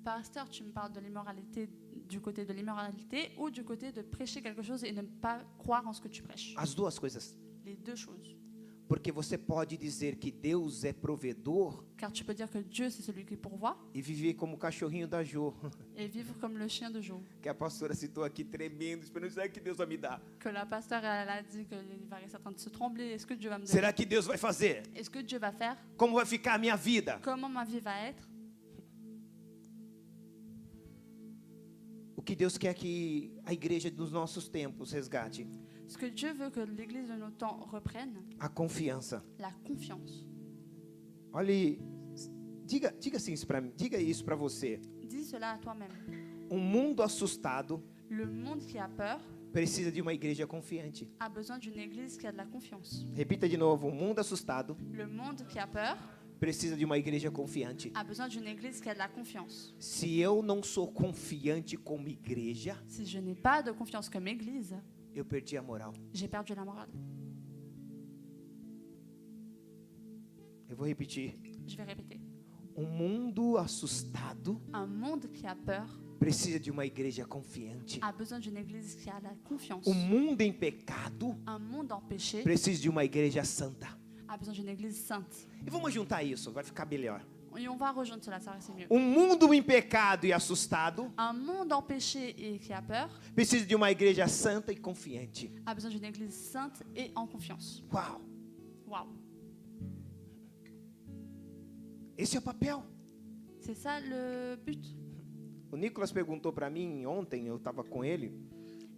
Pasteur, tu me parles de l'immoralité, du côté de l'immoralité ou du côté de prêcher quelque chose et ne pas croire en ce que tu prêches? As duas coisas. Les deux choses. Porque você pode dizer que Deus é provedor Car tu peux dire que Dieu, c'est celui qui pourvoit e viver como o cachorrinho da Jo, et vivre comme le chien de Job. que a pastora citou aqui tremendo, esperando, será que Deus vai me dar? Que la pasteur, elle a dit qu'il va rester en train de se trembler. Est-ce que Dieu va me donner? Será que Deus vai fazer? Est-ce que Dieu va faire? Como vai ficar a minha vida? Comment ma vie va être? O que Deus quer que a igreja dos nossos tempos resgate? Ce que Dieu veut que l'Église de nos temps reprenne, A confiança. la confiance. Olhe, diga assim isso para mim, diga isso para você. Dis cela à toi-même. Mundo assustado Le monde qui a peur precisa de uma igreja confiante. a besoin d'une Église qui a de la confiance. Repita de novo, um mundo assustado Le monde qui a peur precisa de uma igreja confiante. a besoin d'une Église qui a de la confiance. Se eu não sou confiante como igreja, Si je n'ai pas de confiance comme Église, eu perdi a moral. j'ai perdu la morale. Eu vou repetir. Je vais répéter. Mundo assustado Un monde qui a peur precisa de uma igreja confiante. a besoin d'une Église qui a de la confiance. Mundo em pecado Un monde en péché precisa de uma igreja santa. a besoin d'une Église sainte. E vamos juntar isso, vai ficar melhor. Et on va rejoindre cela, ça va c'est mieux. Mundo em pecado e assustado Un monde en péché et qui a peur precisa de uma igreja santa e confiante. a besoin d'une Église sainte et en confiance. Uau! Waouh. Esse é o papel. C'est ça le but. O Nicolas perguntou para mim ontem, eu estava com ele,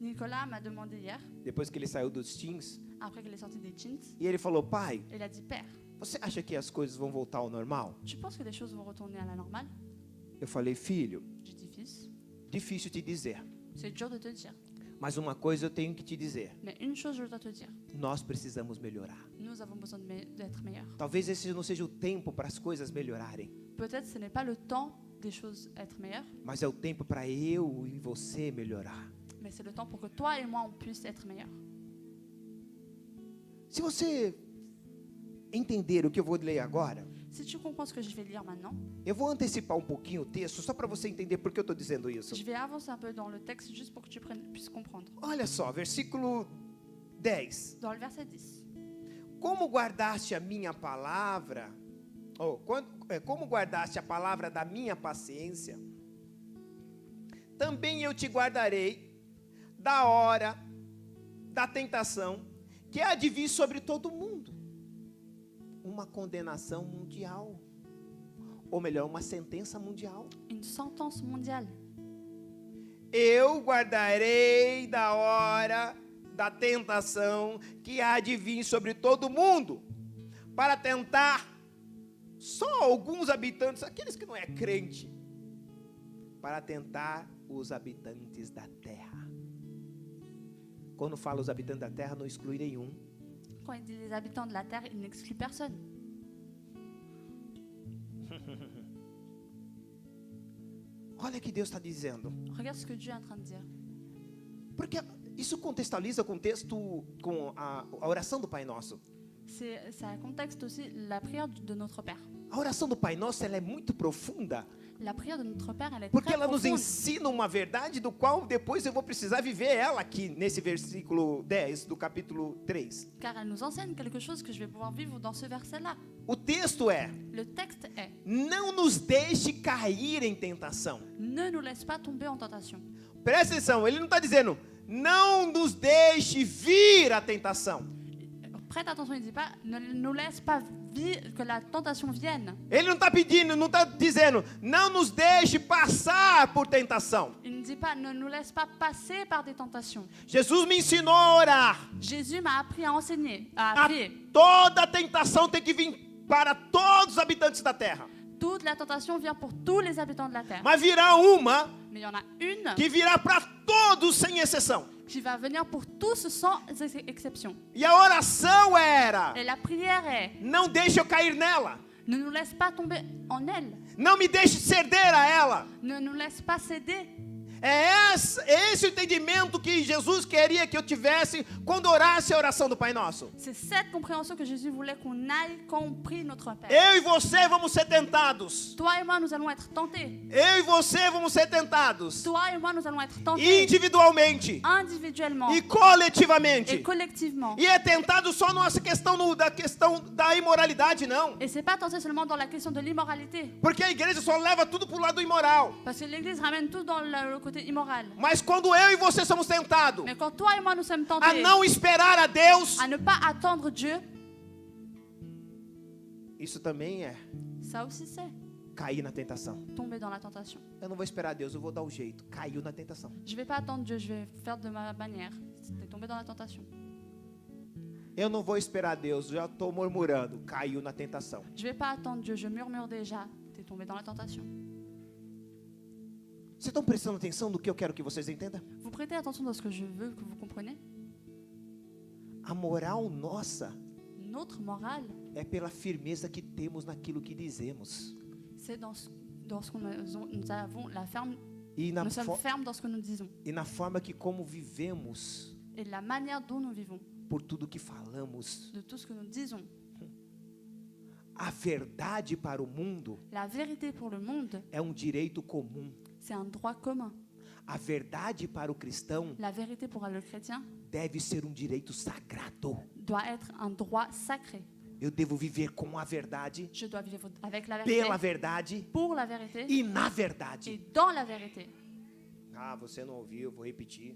Nicolas m'a demandé hier, depois que ele saiu dos teens, après qu'il est sorti des teens, e ele falou, pai, il a dit, Père, você acha que as coisas vão voltar ao normal? tu penses que les choses vont retourner à la normale? Eu falei, filho, J'ai dit, fils, difícil te dizer, c'est dur de te dire. mas uma coisa eu tenho que te dizer, Mais une chose, je dois te dire, nós precisamos melhorar. nous avons besoin d'être meilleurs. Talvez esse não seja o tempo para as coisas melhorarem, Peut-être ce n'est pas le temps des choses être meilleures, mas é o tempo para eu e você melhorar. mais c'est le temps pour que toi et moi, on puisse être meilleurs. Se você entender o que eu vou ler agora, Si tu comprends ce que je vais lire maintenant, Eu vou antecipar um pouquinho o texto, só para você entender por que eu estou dizendo isso. je vais avancer un peu dans le texte juste pour que tu puisses comprendre. Olha só, versículo 10. Dans le verset 10. Como guardaste a minha palavra, como guardaste a palavra da minha paciência, também eu te guardarei da hora da tentação que há de vir sobre todo mundo. Uma condenação mundial. Ou melhor, uma sentença mundial. Une sentence mondiale. Eu guardarei da hora da tentação que há de vir sobre todo mundo, para tentar só alguns habitantes, aqueles que não é crente, para tentar os habitantes da terra. Quando fala os habitantes da terra, não exclui nenhum. Quand il dit les habitants de la terre, il n'exclut personne. Olha o que Deus está dizendo. Regarde ce que Dieu est en train de dire. Porque isso contextualiza com o texto, com a oração do Pai Nosso. Ça contexte aussi la prière de notre Père. A oração do Pai Nosso, ela é muito profunda, La prière de notre Père, elle est porque très ela nos profonde. ensina uma verdade do qual depois eu vou precisar viver ela aqui, nesse versículo 10 do capítulo 3. Car elle nous enseigne quelque chose que je vais pouvoir vivre dans ce verset-là. O texto é: Le texte est: não nos deixe cair em tentação. ne nous laisse pas tomber en tentation. Presta atenção, ele não está dizendo, não nos deixe vir a tentação. Prête attention, il ne dit pas ne nous laisse pas que la tentation vienne. Ele não está pedindo, não está dizendo, não nos deixe passar por tentação. Il ne dit pas ne nous laisse pas passer par des tentations. Jesus me ensinou a orar. Jésus m'a appris à enseigner, à prier. Toda tentação tem que vir para todos os habitantes da terra. Toute la tentation vient pour tous les habitants de la terre. Mas virá uma Mais il y en a une que virá para todos sem exceção. qui va venir pour tous sans exception. E a oração era: Et la prière est: não deixe eu cair nela. ne nous laisse pas tomber en elle. Não me deixe ceder a ela. Ne nous laisse pas céder. É esse o entendimento que Jesus queria que eu tivesse quando orasse a oração do Pai Nosso. C'est cette compréhension que Jésus voulait qu'on aille quand on prie notre Père. Eu e você vamos ser tentados. Toi et moi, nous allons être tentés. Eu e você vamos ser tentados. Toi et moi, nous allons être tentés Individualmente individuellement e coletivamente. et collectivement. E é tentado só na questão da imoralidade, não. Et c'est pas tenté seulement dans la question de l'immoralité. Porque a igreja só leva tudo pro lado imoral. Parce que l'Église ramène tout dans le côté immoral. Mas quando eu e você somos tentados Mais quand toi et moi, nous sommes a tentés não esperar a Deus, à ne pas attendre Dieu, isso também é ça aussi c'est cair na tentação. tomber dans la tentation. Eu não vou esperar a Deus, eu vou dar o jeito. Caiu na tentação. Je vais pas attendre Dieu, je vais faire de ma manière. T'es tombé dans la tentation. Eu não vou esperar a Deus, já estou murmurando. Caiu na tentação. Je vais pas attendre Dieu, je murmure déjà. T'es tombé dans la tentation. Vocês estão prestando atenção no que eu quero que vocês entendam? Vous prêtez attention dans ce que je veux que vous compreniez? A moral nossa Notre morale, é pela firmeza que temos naquilo que dizemos. c'est dans ce que nous avons la ferme. E na, Nous sommes fermes dans ce que nous disons. e na forma que como vivemos, Et de la manière dont nous vivons, por tudo que falamos. de tout ce que nous disons. A verdade para o mundo La vérité pour le monde, é um direito comum. c'est un droit commun. A verdade para o cristão La vérité pour le chrétien deve ser um direito sagrado. doit être un droit sacré. Eu devo viver com a verdade, Je dois vivre avec la vérité, pela verdade pour la vérité e na et verdade. dans la vérité. Ah, você não ouviu, eu vou repetir.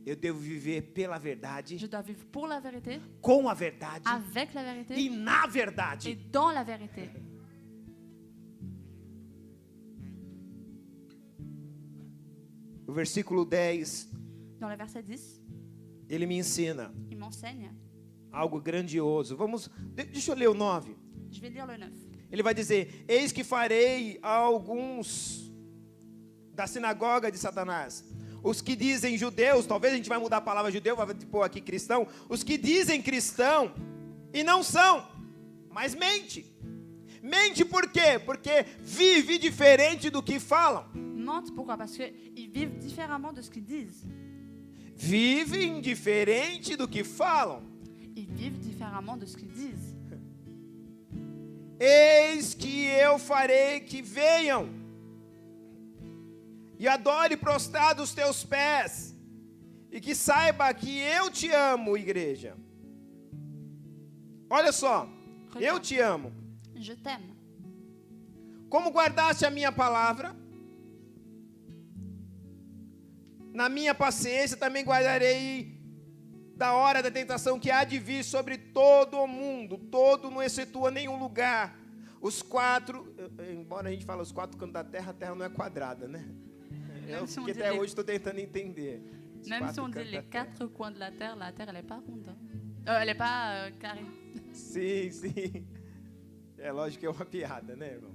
Eu devo viver pela verdade, Je dois vivre pour la vérité, com a verdade avec la vérité e na et verdade. dans la vérité. O versículo 10, Dans le verset 10, ele me ensina il m'enseigne. algo grandioso. Deixa eu ler o 9. Je vais lire le 9. Ele vai dizer: eis que farei a alguns da sinagoga de Satanás, os que dizem judeus, talvez a gente vai mudar a palavra judeu, vai pôr aqui cristão, os que dizem cristão e não são, mas mente. Mente por quê? Porque vive diferente do que falam. Mentent, pourquoi? Parce qu'ils vivent différemment de ce qu'ils disent. Vivem diferente do que falam. Ils vivent différemment de ce qu'ils disent. Eis que eu farei que venham e adore prostrado os teus pés, e que saiba que eu te amo, igreja. Olha só, eu te amo. Je t'aime. Como guardaste a minha palavra, na minha paciência também guardarei da hora da tentação que há de vir sobre todo o mundo. Todo não excetua nenhum lugar. Os quatro, embora a gente fale os quatro cantos da terra, a terra não é quadrada, né? Porque até hoje estou tentando entender. Même si on dit les quatre coins de la terre elle n'est pas ronde. Elle n'est pas carrée. Sim, sim. É lógico que é uma piada, né, irmão?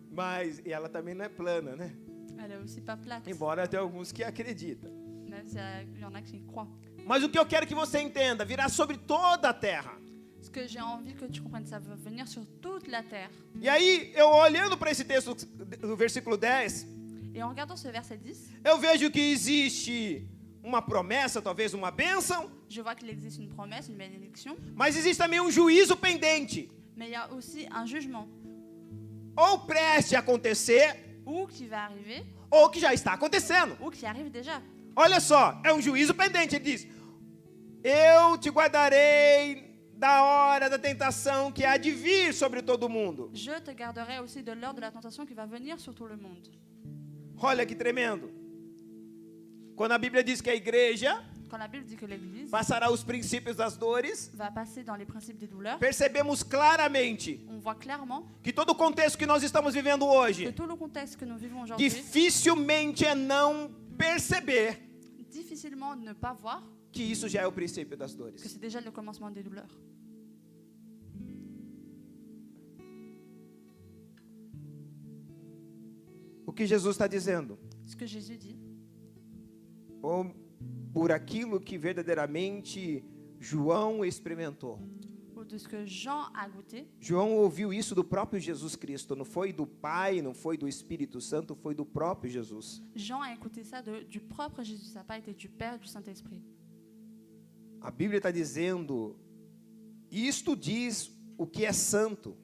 Mas e ela também não é plana, né? Elle est aussi pas plate. Embora tenha alguns que acreditam. Même s'il y en a qui y croient. Mas o que eu quero que você entenda, virá sobre toda a terra. Ce que j'ai envie que tu comprennes, ça va venir sur toute la terre. E aí, eu olhando para esse texto do versículo 10, Et en regardant ce verset 10, eu vejo que existe uma promessa, talvez uma bênção, je vois qu'il existe une promesse, une bénédiction, mas existe também um juízo pendente, mais il y a aussi un jugement, ou preste a acontecer, ou qui va arriver, ou que já está acontecendo. ou qui arrive déjà. Olha só, é um juízo pendente. Ele diz: eu te guardarei da hora da tentação que há de vir sobre todo mundo. Je te garderai aussi de l'heure de la tentation qui va venir sur tout le monde. Olha que tremendo. Quando a Bíblia diz que a igreja Quand la Bible dit que l'Église passará os princípios das dores, va passer dans les principes des douleurs, percebemos claramente on voit clairement que todo o contexto que nós estamos vivendo que hoje tout le contexte que nous vivons aujourd'hui, dificilmente é não perceber difficilement ne pas voir que isso já é o princípio das que dores. c'est déjà le commencement des douleurs. O que Jesus está dizendo? Ce que Jésus dit, Ou por aquilo que verdadeiramente João experimentou. ou de ce que Jean a goûté. João ouviu isso do próprio Jesus Cristo, não foi do Pai, não foi do Espírito Santo, foi do próprio Jesus. Jean a écouté ça du propre Jésus, ça n'a pas été du Père, du Saint-Esprit. A Bíblia está dizendo, isto diz o que é santo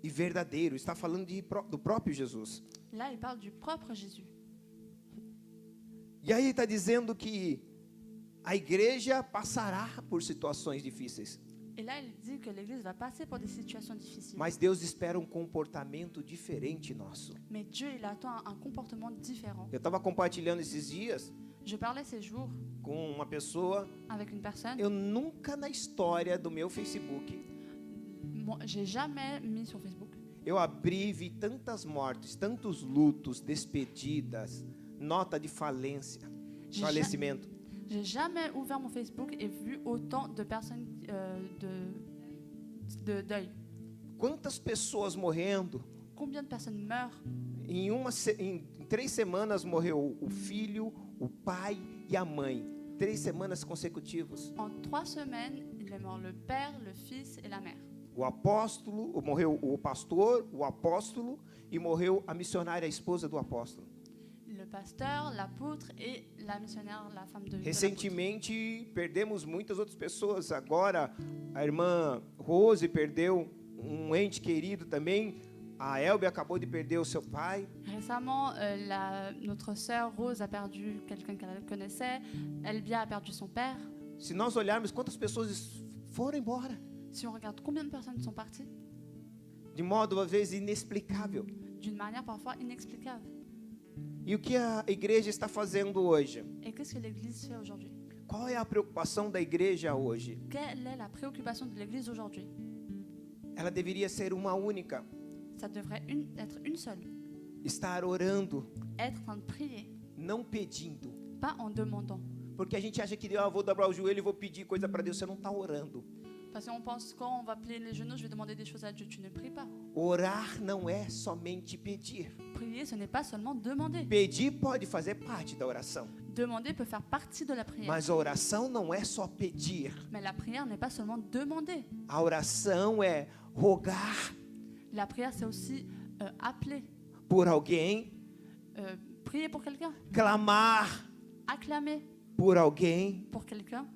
e verdadeiro, está falando do próprio Jesus. Là, il parle du propre Jésus. E aí está dizendo que a igreja passará por situações difíceis, Et là, il dit que l'Église va passer pour des situations difficiles. mas Deus espera um comportamento diferente nosso. Mais Dieu, il attend un comportement différent. Eu estava compartilhando esses dias Je parlais ces jours com uma pessoa, avec une personne. eu nunca na história do meu Facebook, Moi, j'ai jamais mis sur Facebook. eu abri e vi tantas mortes, tantos lutos, despedidas, nota de falência, falecimento. J'ai jamais ouvert mon Facebook et vu autant de personnes de deuil. Quantas pessoas morrendo? Combien de personnes meurent? Em 3 semanas morreu o filho, o pai e a mãe. 3 semanas consecutivas. En 3 semaines, il est mort le père, le fils et la mère. O apóstolo, morreu o pastor, o apóstolo e morreu a missionária, a esposa do apóstolo. Le pasteur, l'apôtre et la missionnaire, la femme de l'apôtre. Recentemente perdemos muitas outras pessoas. Agora a irmã Rose perdeu um ente querido também. A Elbe acabou de perder o seu pai. Récemment, notre sœur Rose a perdu quelqu'un qu'elle connaissait. Elbia a perdu son père. Se nós olharmos quantas pessoas foram embora, Si on regarde combien de personnes sont parties, de modo às vezes inexplicável. d'une manière parfois inexplicable. E o que a igreja está fazendo hoje? Et qu'est-ce que l'Église fait aujourd'hui? Qual é a preocupação da igreja hoje? Quelle est la préoccupation de l'Église aujourd'hui? Ela deveria ser uma única. Ça devrait être une seule. Estar orando, Être en train de prier, não pedindo. pas en demandant. Porque a gente acha que eu vou dobrar o joelho e vou pedir coisa para Deus. Você não está orando. Parce qu'on pense quand on va plier les genoux, je vais demander des choses à Dieu. Tu ne pries pas. Orar não é somente pedir. Prier, ce n'est pas seulement demander. Pedir pode fazer parte da oração. Demander peut faire partie de la prière. Mas a oração não é só pedir. Mais la prière n'est pas seulement demander. A oração é rogar La prière, c'est aussi appeler. por alguém, Prier pour quelqu'un. clamar Acclamer por alguém, pour quelqu'un.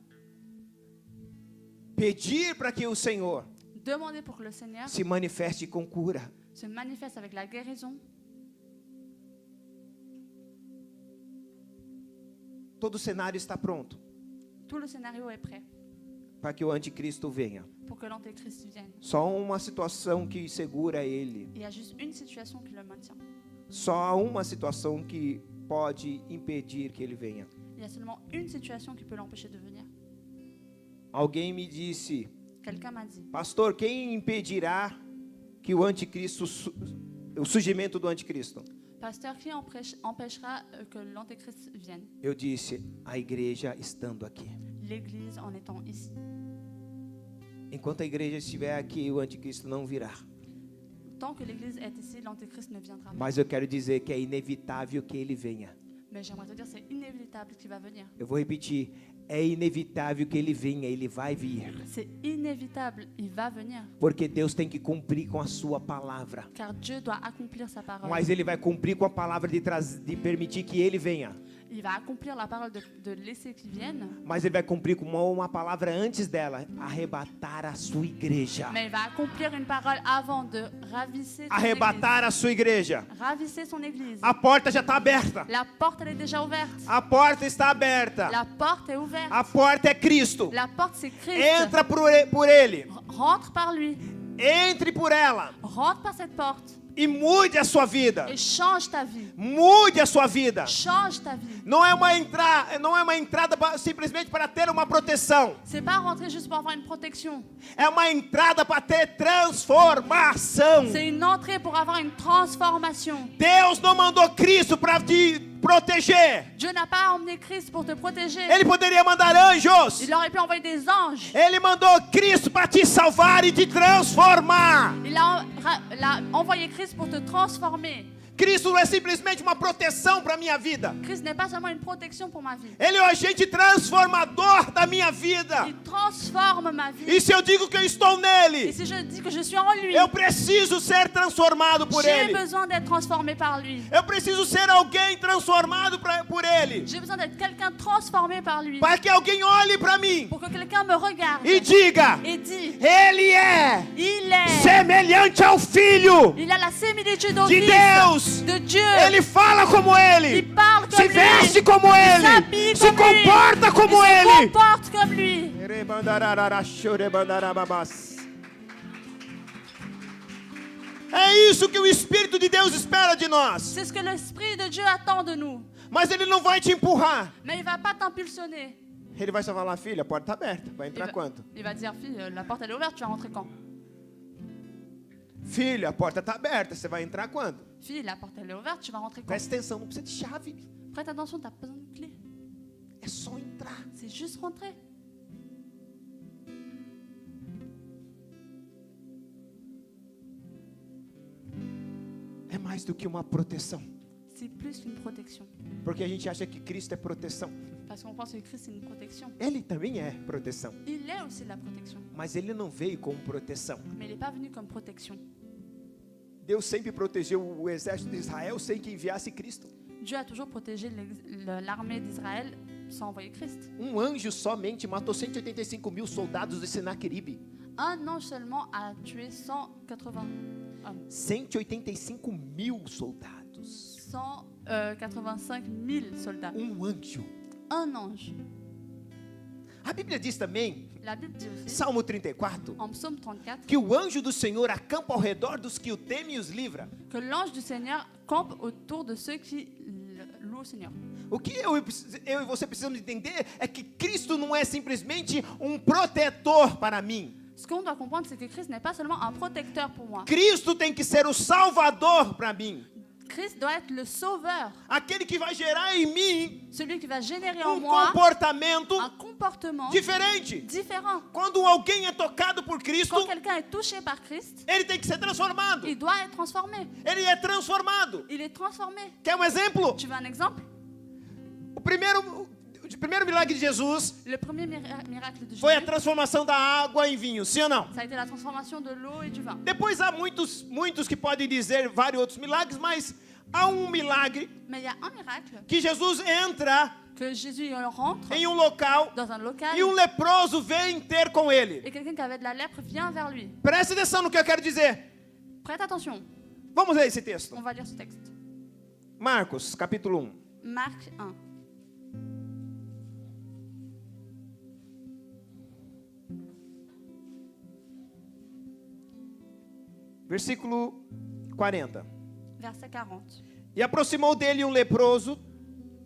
pedir para que o Senhor Demandez pour que le Seigneur se manifeste com cura. se manifeste avec la guérison. Todo o cenário está pronto Tout le scénario est prêt para que o anticristo venha. pour que l'antéchrist vienne. Só uma situação que segura ele. Il y a juste une situation qui le maintient. Só uma situação que pode impedir que ele venha. Il y a seulement une situation qui peut l'empêcher de venir. Alguém me disse: Quelqu'un m'a dit, pastor, quem impedirá que o anticristo, o surgimento do anticristo? pasteur, qui empêchera que l'antéchrist vienne? Eu disse: a igreja estando aqui. L'Église en étant ici. Enquanto a igreja estiver aqui, o anticristo não virá. Tant que l'Église est ici, l'antéchrist ne viendra pas. Mas eu quero dizer que é inevitável que ele venha. Mais j'aimerais te dire, c'est inévitable qu'il va venir. Eu vou repetir: é inevitável que ele venha, ele vai vir. C'est inévitable, il va venir. Porque Deus tem que cumprir com a sua palavra. Car Dieu doit accomplir sa parole. Mas ele vai cumprir com a palavra de permitir que ele venha. Il va accomplir la parole de laisser qu'il vienne. Mas ele vai cumprir com uma palavra antes dela: arrebatar a sua igreja. Mais il va accomplir une parole avant de ravisser son Arrebatar a sua igreja. église. Ravisser son église. A porta já está aberta. La porte, elle est déjà ouverte. A porta está aberta. La porte est ouverte. A porta é Cristo. La porte, c'est Christ. Entra por ele. Rentre par lui. Entre por ela. Rentre par cette porte. E mude a sua vida. Et change ta vie. Mude a sua vida. Change ta vie. Não é uma entrada simplesmente para ter uma proteção. C'est pas rentrer juste pour avoir une protection. É uma entrada para ter transformação. C'est une entrée pour avoir une transformation. Deus não mandou Cristo para te proteger. Dieu n'a pas emmené Christ pour te protéger. Ele poderia mandar anjos. Il aurait pu envoyer des anges. Ele mandou Cristo para te salvar e te transformar. Il a envoyé Christ pour te transformer. Cristo não é simplesmente uma proteção para a minha vida. Christ n'est pas seulement une protection pour ma vie. Ele é o agente transformador da minha vida. Il transforme ma vie. E se eu digo que eu estou Et nele, si je dis que je suis en lui, eu preciso ser transformado por j'ai ele. besoin d'être transformé par lui. Eu preciso ser alguém transformado por ele. J'ai besoin d'être quelqu'un transformé par lui. Para que alguém olhe para mim Pour que quelqu'un me regarde e diga: et dit, ele é il est, semelhante ao Filho il a la similitude au de Fils Deus. de Dieu. Ele fala como ele, Il parle comme se lui. veste como Il ele, s'habille se comme lui. comporta como Il se ele. comporte comme lui. É isso que o Espírito de Deus espera de nós. C'est ce que l'Esprit de Dieu attend de nous. Mas ele não vai te empurrar. Mais il ne va pas t'impulsionner. Ele vai só falar: filha, a porta está aberta. Vai entrar quanto? Il va te dire, fille, la porte elle est ouverte, tu vas rentrer quand? Filha, a porta está aberta. Você vai entrar quando? Fille, la porte elle est ouverte, tu vas rentrer quand? Presta atenção, não precisa de chave. Prête attention, tu n'as pas besoin de clé. É só entrar. C'est juste rentrer. É mais do que uma proteção. C'est plus qu'une protection. Porque a gente acha que Cristo é proteção. Parce qu'on pense que Christ c'est une protection. Ele também é proteção. Il est aussi la protection. Mas ele não veio como proteção. Mais il n'est pas venu comme protection. Deus sempre protegeu o exército de Israel sem que enviasse Cristo. Dieu a toujours protégé l'armée d'Israël sans envoyer Christ. Um anjo somente matou 185.000 soldados de Senaqueribe. Un ange seulement a tué 180 hommes. 185.000 soldados. 185 000 soldats. Um anjo. Un ange. A Bíblia diz também, La Bible dit aussi, Salmo 34, en psaume 34, que o anjo do Senhor acampa ao redor dos que o temem e os livra. que l'ange du Seigneur campe autour de ceux qui louent au Seigneur. O que eu e você precisamos entender é que Cristo não é simplesmente um protetor para mim. Ce qu'on doit comprendre, c'est que Christ n'est pas seulement un protecteur pour moi. Cristo tem que ser o salvador para mim. Christ doit être le sauveur, Aquele que vai gerar em mim celui qui va générer en um moi comportamento un comportement diferente. différent. Quando alguém é tocado por Cristo, Quand quelqu'un est touché par Christ, ele tem que ser transformado. il doit être transformé. Ele é transformado. Il est transformé. Quer um exemplo? Tu veux un exemple? O primeiro milagre de Jesus Le premier miracle de Jésus, foi a transformação da água em vinho, sim ou não? ça a été la transformation de l'eau et du vin. Depois há muitos que podem dizer vários outros milagres, mas há um milagre Mais il y a un miracle que Jesus entra que Jésus rentre em um local dans un local e um leproso vem ter com ele. et quelqu'un qui avait de la lèpre vient vers lui. Preste atenção no que eu quero dizer. Prête attention, Vamos ler esse texto. on va lire ce texte. Marcos, capítulo 1. Marc 1. Versículo 40. Verset 40. E aproximou dele um leproso,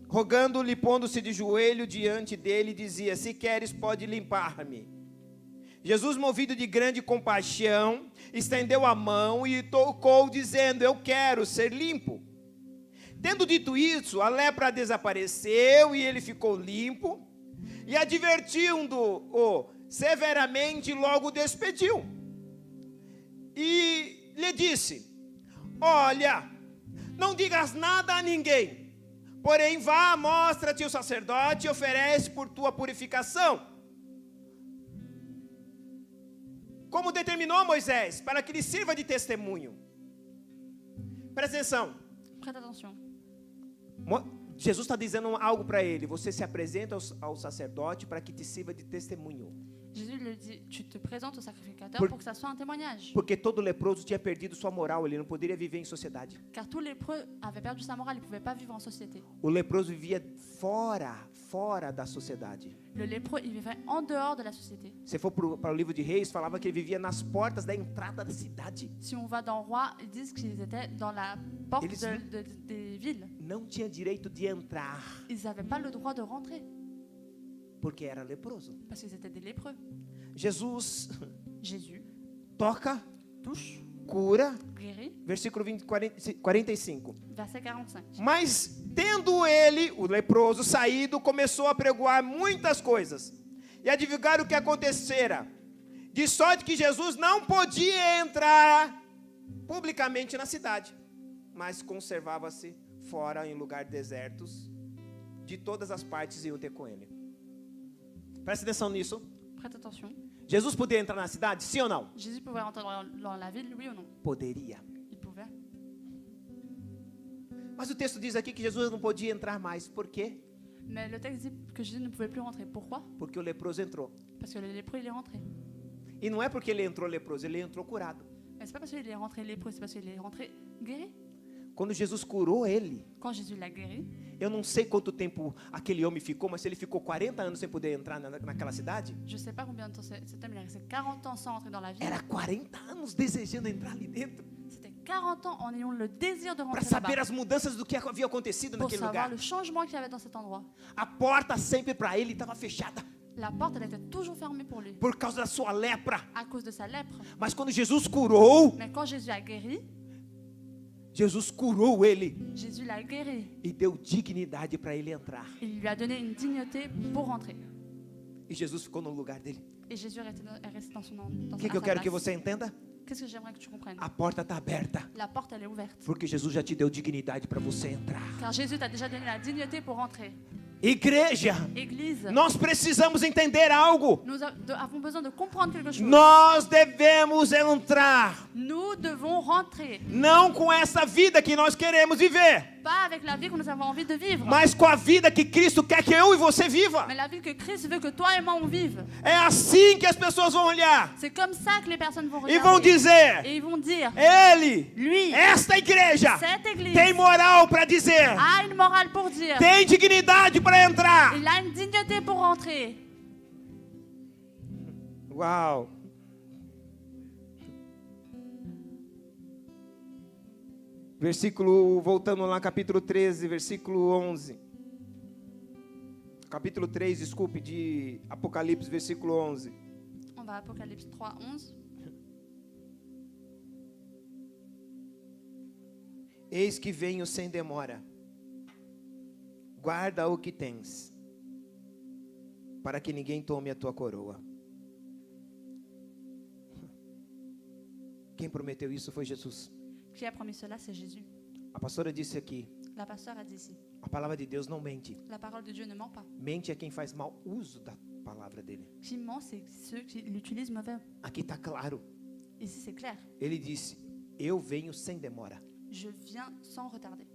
rogando-lhe, pondo-se de joelho diante dele, dizia: se queres, pode limpar-me. Jesus, movido de grande compaixão, estendeu a mão e tocou, dizendo: eu quero ser limpo. Tendo dito isso, a lepra desapareceu e ele ficou limpo, e advertindo-o severamente, logo o despediu. E lhe disse: olha, não digas nada a ninguém, porém vá, mostra-te o sacerdote e oferece por tua purificação, como determinou Moisés, para que lhe sirva de testemunho. Presta atenção. Prête attention. Jesus está dizendo algo para ele: você se apresenta ao sacerdote para que te sirva de testemunho. Jésus lui dit, tu te présentes au sacrificateur Pour- pour que ça soit un témoignage. Porque todo leproso tinha perdido sua moral, ele não poderia viver em sociedade. Car tout lépreux avait perdu sa morale, il ne pouvait pas vivre en société. O leproso vivia fora da sociedade. Le lépreux, il vivait en dehors de la société. Se for para o livro de Reis, falava que ele vivia nas portas da entrada da cidade. Si on va dans Roi, ils disent qu'ils étaient dans la porte Eles- des villes. Não tinha direito de entrar, Ils n'avaient pas le droit de rentrer porque era leproso. parce qu'ils étaient des lépreux. Jesus Jésus toca, touche, cura, guérit. versículo 45. Verset 45. Mas tendo ele, o leproso, saído, começou a pregoar muitas coisas e a divulgar o que acontecera, de sorte que Jesus não podia entrar publicamente na cidade, mas conservava-se fora em lugares desertos, de todas as partes iam ter com ele. Presta atenção nisso. Prête attention. Jesus podia entrar na cidade, sim ou não? Jésus pouvait rentrer dans la ville, oui ou non? Poderia. Il pouvait. Mas o texto diz aqui que Jesus não podia entrar mais. Por quê? Mais le texte dit que Jésus ne pouvait plus rentrer. Pourquoi? Porque o leproso entrou. Parce que le lépreux, il est rentré. E não é porque ele entrou leproso, ele entrou curado. Mais c'est pas parce qu'il est rentré lépreux, c'est parce qu'il est rentré guéri. Quando Jesus curou ele, Quand Jésus l'a guéri, eu não sei quanto tempo aquele homem ficou, mas se ele ficou 40 anos sem poder entrar naquela cidade, je ne sais pas combien de temps cet homme il est resté 40 ans sans rentrer dans la ville. era 40 anos desejando entrar ali dentro, C'était 40 ans en ayant le désir de para rentrer saber là-bas. as mudanças do que havia acontecido Pour naquele savoir lugar. le changement qu'il y avait dans cet endroit. A porta sempre para ele estava fechada, La porte, elle était toujours fermée pour lui, por causa da sua lepra. à cause de sa lèpre. Mas quando Jesus curou, Mais quand Jésus a guéri, Jesus curou ele Jésus l'a guéri. e deu dignidade para ele entrar. Il lui a donné une dignité pour rentrer. E Jesus ficou no lugar dele. Et Jésus est resté dans son dans O sa que eu quero que place. você entenda? Qu'est-ce que j'aimerais que tu comprennes? A porta está aberta, La porte, elle est ouverte. porque Jesus já te deu dignidade para você entrar. Car Jésus t'a déjà donné la dignité pour rentrer. Igreja, Église, nós precisamos entender algo. nous avons besoin de comprendre quelque chose. Nós devemos entrar, Nous devons rentrer. não com essa vida que nós queremos viver, Pas avec la vie que nous avons envie de vivre, mas com a vida que Cristo quer que eu e você viva. mais la vie que Christ veut que toi et moi on vive. É assim que as pessoas vão olhar C'est comme ça que les personnes vont e vão regarder. dizer: Et ils vont dire, ele, lui, esta igreja, cette église tem moral para dizer, a une morale pour dire, tem dignidade para entrar. il a une dignité pour rentrer. Uau! Versículo, voltando lá, capítulo 13, versículo 11. Capítulo 3, desculpe, de Apocalipse, versículo 11. On va à Apocalypse 3, 11. Eis que venho sem demora. Guarda o que tens, para que ninguém tome a tua coroa. Quem prometeu isso foi Jesus. Qui a promis cela, c'est Jésus. A pastora disse aqui, La pasteur a dit ici, a palavra de Deus não mente. la parole de Dieu ne ment pas. Mente é quem faz mau uso da palavra dele. Qui ment, c'est ceux qui l'utilisent mauvais. Aqui está claro. Ici, c'est clair. Ele disse: eu venho sem demora. Je viens sans retarder.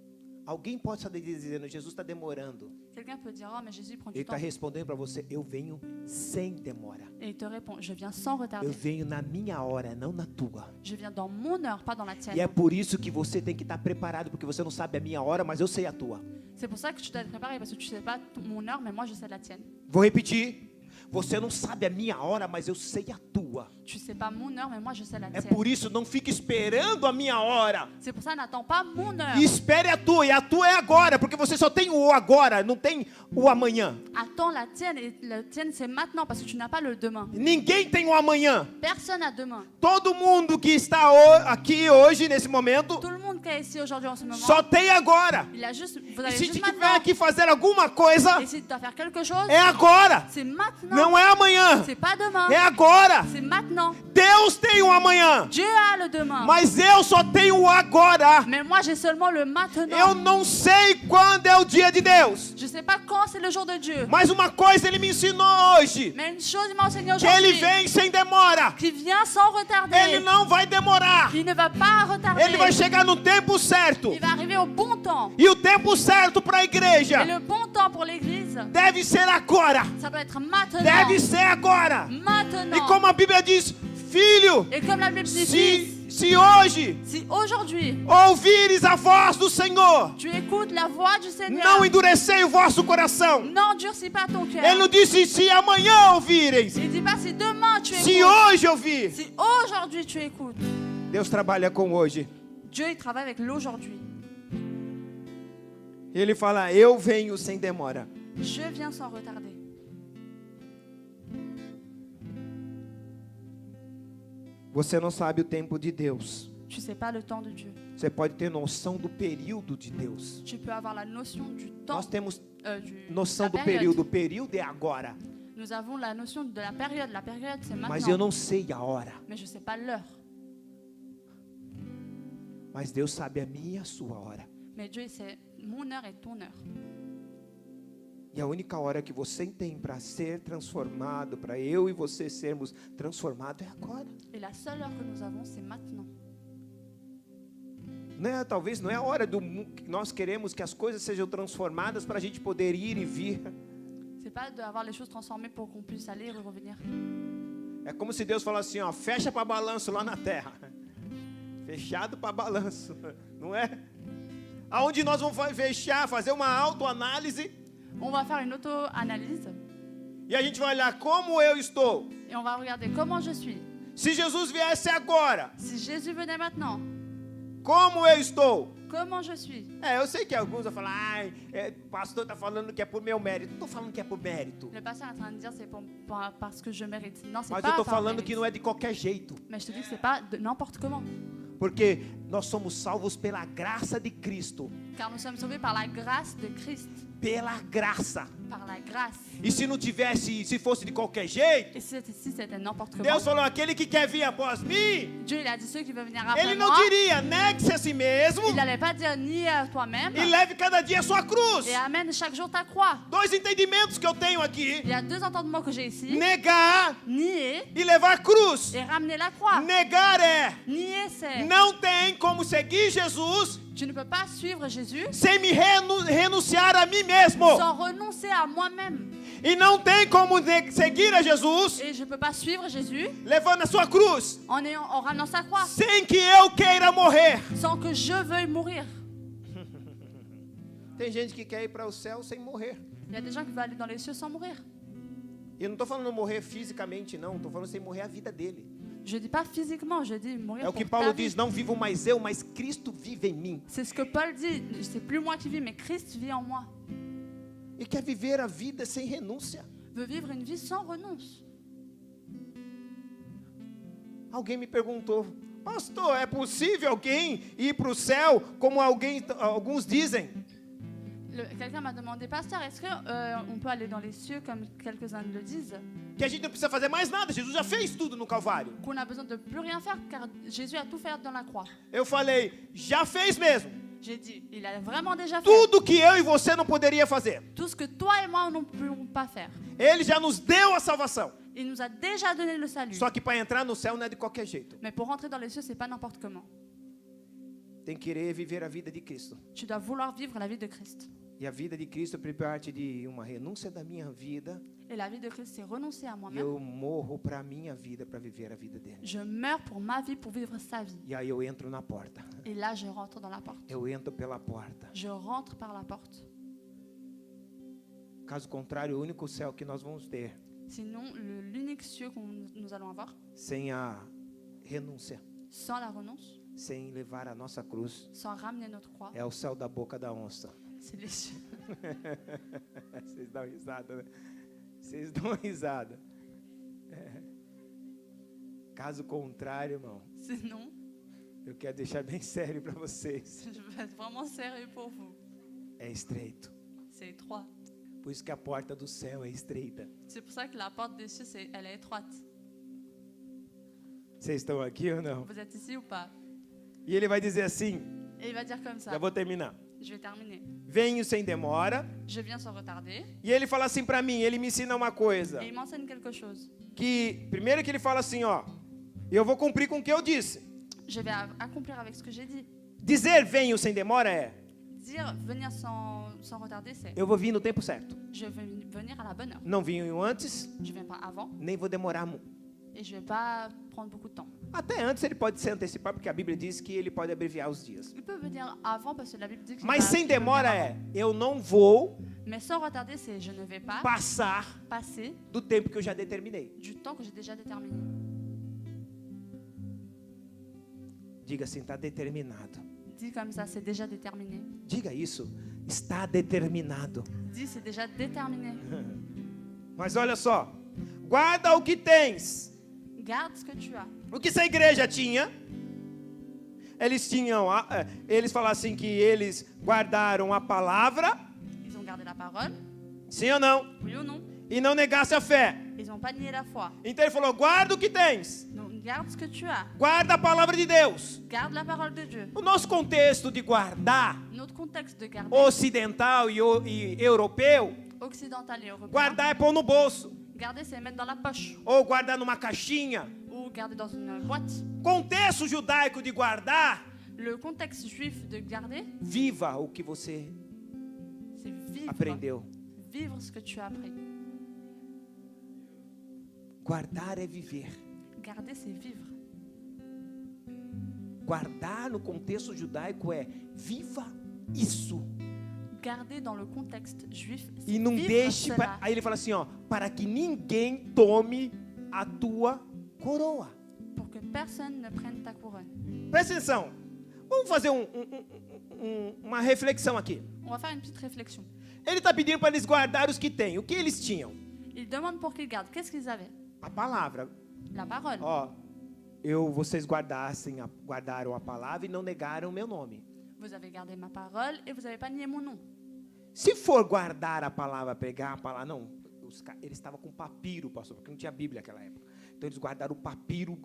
Alguém pode estar dizendo, Jesus está demorando. Quelqu'un peut dire, oh, mais Jésus prend Ele du está temps. respondendo para você, eu venho sem demora. Et il te répond, je viens sans Eu retarder. venho na minha hora, não na tua. Je viens dans mon heure, pas dans la tienne. E é por isso que você tem que estar preparado, porque você não sabe a minha hora, mas eu sei a tua. C'est pour ça que tu dois être préparé, parce que tu sais pas mon heure, mais moi je sais la tienne. Vou repetir. Você não sabe a minha hora, mas eu sei a tua. Tu sais pas mon heure, mais moi je sais la É tienne. por isso, não fique esperando a minha hora. C'est pour ça, n'attends pas mon heure. E espere a tua, e a tua é agora, porque você só tem o agora, não tem o amanhã. Attends la tienne, et la tienne c'est maintenant, parce que tu n'as pas le demain. Ninguém tem o amanhã. Personne n'a demain. Todo mundo que está aqui hoje, nesse momento, Tout le monde qui est ici aujourd'hui en ce moment, só tem agora. il a juste, vous E avez se juste tiver maintenant. que fazer alguma coisa, Et si tu dois faire quelque chose, é agora. c'est maintenant. Não é amanhã, C'est pas demain. é agora. C'est maintenant. Deus tem o amanhã, Dieu a le demain. mas eu só tenho o agora. Mais moi j'ai seulement le maintenant. Eu não sei quando é o dia de Deus, Je sais pas quand c'est le jour de Dieu. mas uma coisa Ele me ensinou hoje, Mais une chose il m'a enseigné que Ele aujourd'hui. vem sem demora. Qui vient sans retarder. Ele não vai demorar. Qui ne va pas retarder. Ele vai chegar no tempo certo. Il va arriver au bon temps. E o tempo certo para a igreja Et le bon temps pour l'église, deve ser agora. ça doit être maintenant. Deve ser agora. Maintenant. E como a Bíblia diz, filho, Et comme la Bible dit, fils, se hoje si aujourd'hui ouvires a voz do Senhor, tu écoutes la voix du Seigneur, não endurecei o vosso coração. n'endurcis pas ton cœur. Ele não disse se amanhã ouvireis, Il dit pas si demain tu se écoutes, hoje ouvir. si aujourd'hui tu écoutes. Deus trabalha com hoje. Dieu il travaille avec l'aujourd'hui. Ele fala, eu venho sem demora. Je viens sans retarder. Você não sabe o tempo de Deus. Tu sais pas le temps de Dieu. Você pode ter noção do período de Deus. Tu peux avoir la notion du temps. Nós temos Du, noção la do période. período. O período é agora. Nous avons la notion de la période. La période, c'est maintenant. Mas eu não sei a hora. Mais je sais pas l'heure. Mas Deus sabe a minha e a sua hora. Mais Dieu, c'est mon heure et ton heure. E a única hora que você tem para ser transformado, para eu e você sermos transformados, é agora. Et la seule heure que nous avons, c'est maintenant. Talvez não é a hora que nós queremos que as coisas sejam transformadas para a gente poder ir e vir. C'est pas d'avoir les choses transformées pour qu'on puisse aller et revenir. É como se Deus falasse assim, ó, fecha para balanço lá na terra. Fechado para balanço, não é? Aonde nós vamos fechar, fazer uma autoanálise. On va faire une auto-analyse E a gente vai olhar como eu estou. et on va regarder comment je suis. Se Jesus viesse agora, Si Jésus venait maintenant, como eu estou? comment je suis? Eu sei que alguns vão falar, pastor está falando que é por meu mérito. Não estou falando que é por mérito. Le pasteur est en train de dire c'est parce que je mérite. Non, c'est Mas eu pas estou par falando mérite. que não é de qualquer jeito. Mais je te dis que c'est pas de n'importe comment. Porque nós somos salvos pela graça de Cristo. Car nous sommes sauvés par la grâce de Christ. Pela graça. Par la grâce. E se não tivesse, se fosse de qualquer jeito, Et si c'était n'importe comment, Deus falou, aquele que quer vir após mim, Dieu il a dit ceux qui veulent venir après Ele não moi, diria, negue-se a si mesmo il n'allait pas dire nie à toi-même e leve cada dia a sua cruz. et amène chaque jour ta croix. Dois entendimentos que eu tenho aqui. Il y a deux entendements que j'ai ici. Negar Nier e levar a cruz. et ramener la croix. Negar é, Nier c'est, não tem como seguir Jesus tu ne peux pas suivre Jésus sem me renunciar a mim mesmo. sans renoncer à moi-même. E não tem como seguir a Jesus Et je ne peux pas suivre Jésus levando a sua cruz en ramenant sa croix sem que eu queira morrer. sans que je veuille mourir. Tem gente que quer ir para o céu sem morrer. Il y a des gens qui veulent aller dans les cieux sans mourir. E eu não estou falando morrer fisicamente, não. Estou falando sem morrer a vida dele. Je ne dis pas physiquement, je dis mourir É o que pour Paulo ta vie. diz, não vivo mais eu, mas Cristo vive em mim. C'est ce que Paul dit. C'est plus moi qui vis, mais Christ vit en moi. E quer viver a vida sem renúncia. Veut vivre une vie sans renonce. Alguém me perguntou, pastor, é possível alguém ir para o céu como alguns dizem? Quelqu'un m'a demandé, pasteur, est-ce que on peut aller dans les cieux comme quelques-uns le disent? Que a gente não precisa fazer mais nada, Jesus já fez tudo no Calvário. Qu'on a besoin de plus rien faire car Jésus a tout fait dans la croix. Eu falei, já fez mesmo. J'ai dit, il a vraiment déjà fait Tudo que eu e você não poderia fazer. tout ce que toi et moi nous ne pouvons pas faire. Ele já nos deu a salvação. Il nous a déjà donné le salut. Só que para entrar no céu não é de qualquer jeito. Mais pour rentrer dans les cieux, c'est pas n'importe comment. tem que querer viver a vida de Cristo. Tu dois vouloir vivre la vie de Christ. E a vida de Cristo parte de uma renúncia da minha vida. Et la vie de Christ, c'est renoncer à E moi-même. eu morro para a minha vida, para viver a vida dele. Je meurs pour ma vie, pour vivre sa vie. E aí eu entro na porta. Et là, je rentre dans la porte. Eu entro pela porta. Je rentre par la porte. Caso contrário, o único céu que nós vamos ter, Sinon, l'unique cieux que nous allons avoir, sem a renúncia, sans la renonce, sem levar a nossa cruz, sans ramener notre croix, é o céu da boca da onça. c'est les cieux. Vocês dão risada, né? Vocês dão risada. É. Caso contrário, irmão, Sinon, eu quero deixar bem sério para vocês. je vais être vraiment sérieux pour vous. É estreito. C'est étroit. Por isso que a porta do céu é estreita. C'est pour ça que la porte des cieux, elle est étroite. Vocês estão aqui ou não? Vous êtes ici ou pas? E ele vai dizer assim, Et il va dire comme ça. já vou terminar. Je vais terminer. Venho sem demora. Je viens sans retarder. E ele fala assim para mim, ele me ensina uma coisa. Et il m'enseigne quelque chose. Que, primeiro que ele fala assim, ó. Eu vou cumprir com o que eu disse. Je vais accomplir avec ce que j'ai dit. Dizer venho sem demora é, Dire venir sans retarder, c'est eu vou vir no tempo certo. je vais venir à la bonne heure. Não venho antes, Je viens pas avant nem vou demorar. et je vais pas prendre beaucoup de temps. Até antes ele pode se antecipar, porque a Bíblia diz que ele pode abreviar os dias. Il peut venir avant parce que la Bible dit que Mas sem qu'il peut demora venir é, avant. eu não vou Mais sans retarder, c'est je ne vais pas passar passer do tempo que eu já determinei. du temps que j'ai déjà déterminé. Diga assim, está determinado. Dis comme ça, c'est déjà déterminé. Diga isso, está determinado. Dis c'est déjà déterminé. Mas olha só, guarda o que tens. Garde ce que tu as. O que essa igreja tinha? Eles falaram assim que eles guardaram a palavra, Ils ont gardé la parole, sim ou não? oui ou non? E não negasse a fé. Ils n'ont pas nié la foi. Então ele falou, guarda o que tens. Donc garde ce que tu as. Guarda a palavra de Deus. Garde la parole de Dieu. O nosso contexto de guardar, Notre contexte de garder, ocidental e europeu, occidental et européen, guardar é pôr no bolso. garder c'est mettre dans la poche Ou guardar numa caixinha. ou garder dans une boîte. Contexto judaico de guardar, Le contexte juif de garder, viva o que você c'est vivre. aprendeu. Vivre ce que tu as appris. Guardar é viver. Garder, c'est vivre. Guardar no contexto judaico é viva isso. Garder dans le contexte juif, c'est E não vivre deixe. cela. Aí ele fala assim, ó, para que ninguém tome a tua coroa. Pour que personne ne prenne ta couronne. Presta atenção. Vamos fazer uma reflexão aqui. On va faire une petite réflexion. Ele está pedindo para eles guardar os que têm. O que eles tinham? Il demande pour qu'ils gardent. Qu'est-ce qu'ils avaient? A palavra. La parole. Ó, vocês guardaram a palavra e não negaram o meu nome. Vous avez gardé ma parole et vous n'avez pas nié mon nom. Se for guardar a palavra, pegar a palavra, não. Eles estavam com papiro, pastor, porque não tinha Bíblia naquela época. Então eles guardaram o papiro,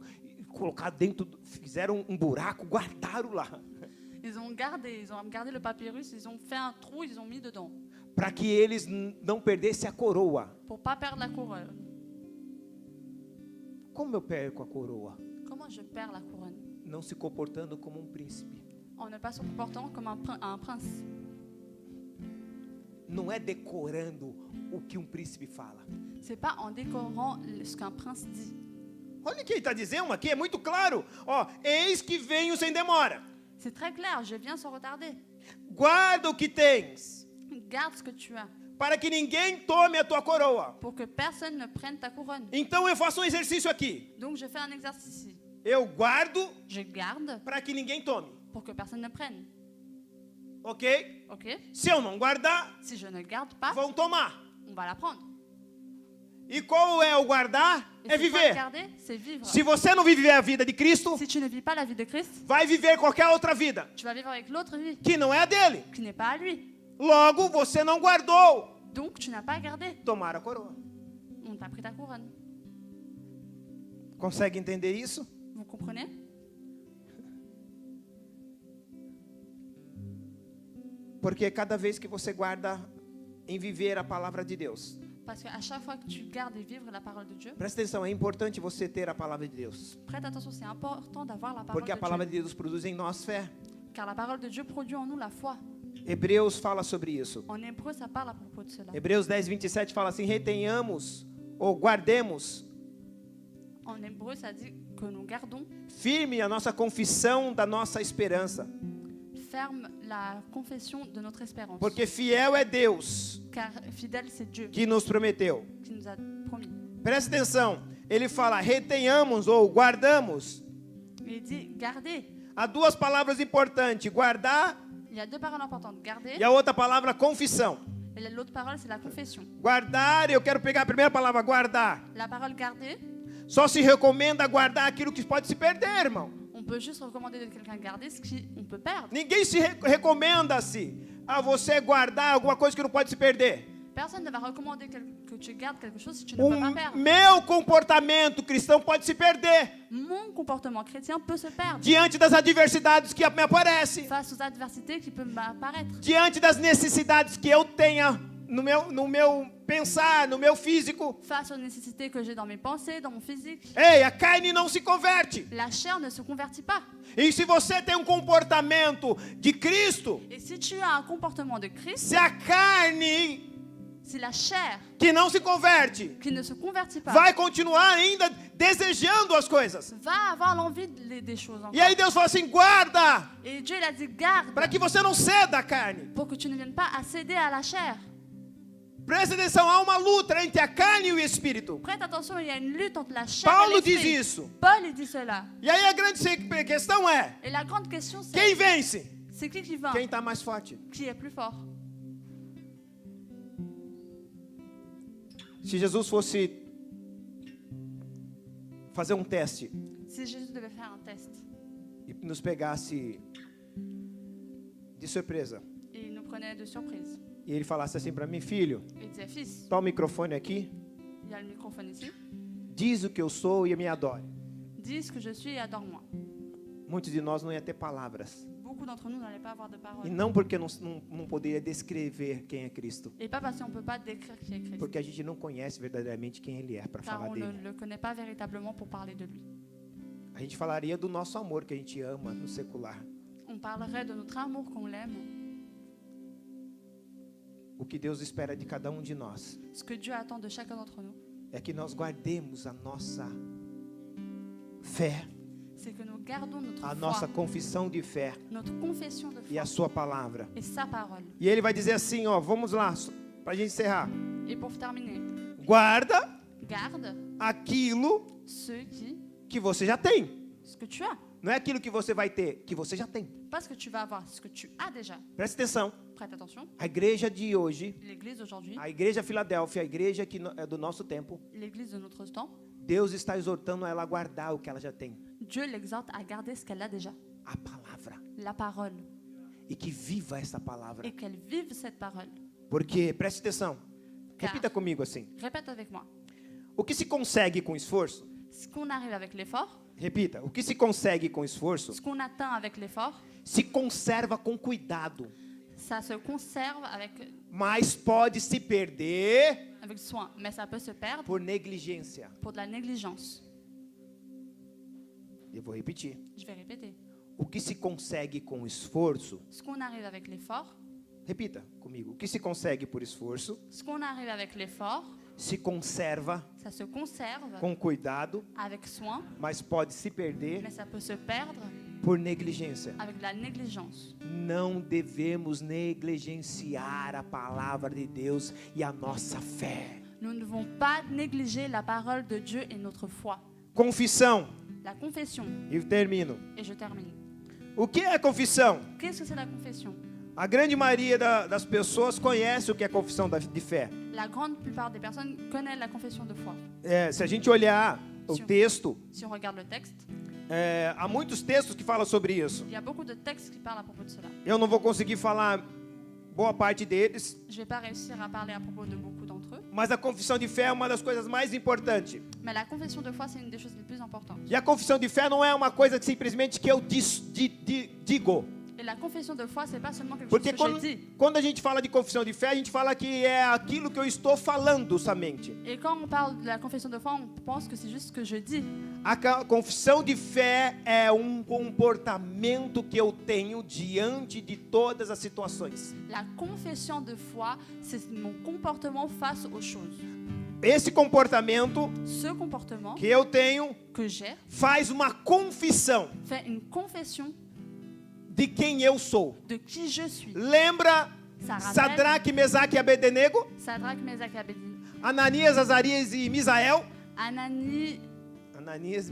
colocaram dentro, fizeram um buraco, guardaram lá. Ils ont gardé le papyrus, ils ont fait un trou, ils ont mis dedans. Para que eles não perdessem a coroa. Pour pas perdre la couronne. Como eu perco a coroa? Comment je perds la couronne? Não se comportando como um príncipe. En ne pas se comportant comme un prince. Não é decorando o que um príncipe fala. C'est pas en décorant ce qu'un prince dit. Olha o que ele está dizendo aqui, é muito claro. Ó, eis que venho sem demora. C'est très clair, je viens sans retarder. Guarda o que tens, Garde ce que tu as, para que ninguém tome a tua coroa. pour que personne ne prenne ta couronne. Então eu faço um exercício aqui. Donc je fais un exercice ici. Eu guardo Je garde para que ninguém tome. pour que personne ne prenne. Ok? Ok? Se eu não guardar, Si je ne garde pas, vão tomar. on va la prendre. E qual é o guardar? Et É c'est quoi viver. garder? C'est vivre. Se você não viver a vida de Cristo, Si tu ne vis pas la vie de Christ, vai viver qualquer outra vida tu vas vivre avec l'autre vie que não é a dele. qui n'est pas à lui. Logo, você não guardou Donc tu n'as pas gardé. tomar a coroa. On t'a pris ta couronne. Consegue entender isso? Vous comprenez? Porque cada vez que você guarda em viver a palavra de Deus, Parce qu'à chaque fois que tu gardes et vivre la parole de Dieu, presta atenção, é importante você ter a palavra de Deus. prête attention, c'est important d'avoir la parole Porque a de palavra Dieu. de Deus produz em nós fé. Car la parole de Dieu produit en nous la foi. Hebreus fala sobre isso. En hébreu, ça parle à propos de cela. Hebreus 10, 27 fala assim: retenhamos ou guardemos En hébreu, ça dit que nous gardons firme a nossa confissão da nossa esperança. ferme la confession de notre espérance. Porque fiel é Deus Car fidèle, c'est Dieu que nos prometeu. qui nous a promis. Presta atenção, ele fala retenhamos ou guardamos. Il dit garder. Há duas palavras importantes: guardar Il y a deux paroles importantes. Garder. e a outra palavra confissão. Et l'autre parole, c'est la confession. Guardar, eu quero pegar a primeira palavra, guardar. La parole garder, Só se recomenda guardar aquilo que pode se perder, irmão. on peut juste recommander de quelqu'un garder ce qu'on peut perdre. Ninguém se recomenda-se a você guardar alguma coisa que não pode se perder. Personne ne va recommander que tu gardes quelque chose si tu ne peux pas perdre. Meu comportamento cristão pode se perder Mon comportement chrétien peut se perdre diante das adversidades que me aparecem, face aux adversités qui peuvent m'apparaître, diante das necessidades que eu tenha no meu pensar, no meu físico. face aux nécessités que j'ai dans mes pensées, dans mon physique. Ei, a carne não se converte. La chair ne se convertit pas. E se você tem um comportamento de Cristo, Et si tu as un comportement de Christ, se a carne si la chair que não se converte qui ne se convertit pas vai continuar ainda desejando as coisas. va avoir l'envie des choses E aí encore. Deus fala assim: guarda, Et Dieu il a dit garde para que você não ceda à carne. pour que tu ne viennes pas à céder à la chair. Presta atenção, há uma luta entre a carne e o espírito. Prête attention, il y a une lutte entre la chair Paulo et diz l'esprit. isso. Paul il dit cela. E aí a grande questão é: Et la grande question quem c'est vence? c'est qui va, Quem está mais forte? qui est plus fort. Se Jesus fosse fazer um teste Si Jésus devait faire un test e nos pegasse de surpresa, et il nous prenait de surprise, e ele falasse assim para mim: filho, il disait fils, toma o microfone aqui, il y a le microphone ici, diz o que eu sou e me adore. dis ce que je suis et adore-moi. Muitos de nós não ia ter palavras. Beaucoup d'entre nous n'allaient pas avoir de E parole. não porque não poderia descrever quem é Cristo, Et pas parce qu'on ne peut pas décrire qui est Christ, porque a gente não conhece verdadeiramente quem Ele é para car falar on dele. ne le connaît pas véritablement pour parler de lui. A gente falaria do nosso amor que a gente ama no secular. On parlerait de notre amour qu'on l'aime, O que Deus espera de cada um de nós ce que Dieu attend de chacun d'entre nous, é que nós guardemos a nossa fé, c'est que nous gardons notre a foi, nossa confissão de fé notre confession de e a foi sua palavra. et sa parole. E ele vai dizer assim, ó, vamos lá, para a gente encerrar. Et pour terminer, Guarda garde aquilo ce que você já tem. que tu as. Não é aquilo que você vai ter, que você já tem. Pas ce que tu vas avoir, ce que tu as déjà. Presta atenção. Prête attention. A igreja de hoje, L'église d'aujourd'hui, a igreja Filadélfia, a igreja que é do nosso tempo, l'église de notre temps, Deus está exortando ela a guardar o que ela já tem. Dieu l'exhorte à garder ce qu'elle a déjà, A palavra. la parole, E que viva essa palavra. et qu'elle vive cette parole. Porque, preste atenção. Car- Repita comigo assim. Répète avec moi. O que se consegue com esforço? Ce qu'on arrive avec l'effort, Repita. O que se consegue com esforço, ce qu'on atteint avec l'effort, se conserva com cuidado. ça se conserve Mas pode se perder avec soin, mais ça peut se perdre por negligência. pour de la négligence. Eu vou repetir. Je vais répéter. O que se consegue com esforço, Ce qu'on arrive avec l'effort, repita comigo. O que se consegue por esforço, ce qu'on arrive avec l'effort, se conserva ça se conserve com cuidado, avec soin, mas pode se perder mais ça peut se perdre por negligência. avec de la négligence. Não devemos negligenciar a palavra de Deus e a nossa fé. Nous ne devons pas négliger la parole de Dieu et notre foi. Confissão. La confession, E termino. et je termine. O que é confissão? Qu'est-ce que c'est la confession? A grande maioria das pessoas conhece o que é confissão de fé. La grande plupart des personnes connaissent la confession de foi. Se a gente olhar o Sim. texto, Si on regarde le texte, há muitos textos que falam sobre isso. il y a beaucoup de textes qui parlent à propos de cela. Eu não vou conseguir falar boa parte deles, Je ne vais pas réussir à parler à propos de beaucoup d'entre eux, mas a confissão de fé é uma das coisas mais importantes. mais la confession de foi, c'est une des choses les plus importantes. E a confissão de fé não é uma coisa que simplesmente que eu digo. Et la confession de foi, c'est pas seulement quelque Porque chose que j'ai dit. quando a gente fala de confissão de fé, a gente fala que é aquilo que eu estou falando somente. Et quand on parle de la confession de foi, on pense que c'est juste ce que je dis. A confissão de fé é um comportamento que eu tenho diante de todas as situações. La confession de foi, c'est mon comportement face aux choses. Esse comportamento Ce comportement que eu tenho que j'ai faz uma confissão fait une confession de quem eu sou. de qui je suis. Lembra Ça rappelle Sadraque, Mesaque e Abednego? Sadrach, Mesach et Abednego. Ananias, Azarias e Misael? Anani, Azarias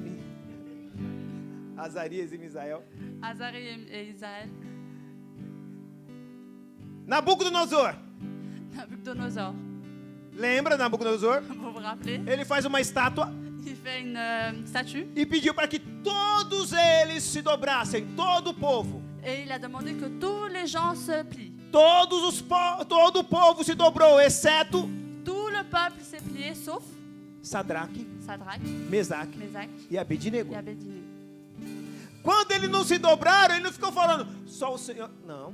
e Misael. Azari et Isaël. Nabucodonosor. Nabucodonosor. Lembra Nabucodonosor? Vous vous rappelez? Ele faz uma estátua Il fait une statue e pediu para que todos eles se dobrassem, todo o povo. et il a demandé que tous les gens se plient. Todo o povo se dobrou, exceto Tout le peuple s'est plié, sauf Sadraque, Sadrach, Mesaque Mesach e Abednego. et Abednego. Quando eles não se dobraram, ele não ficou falando, só o Senhor. Não.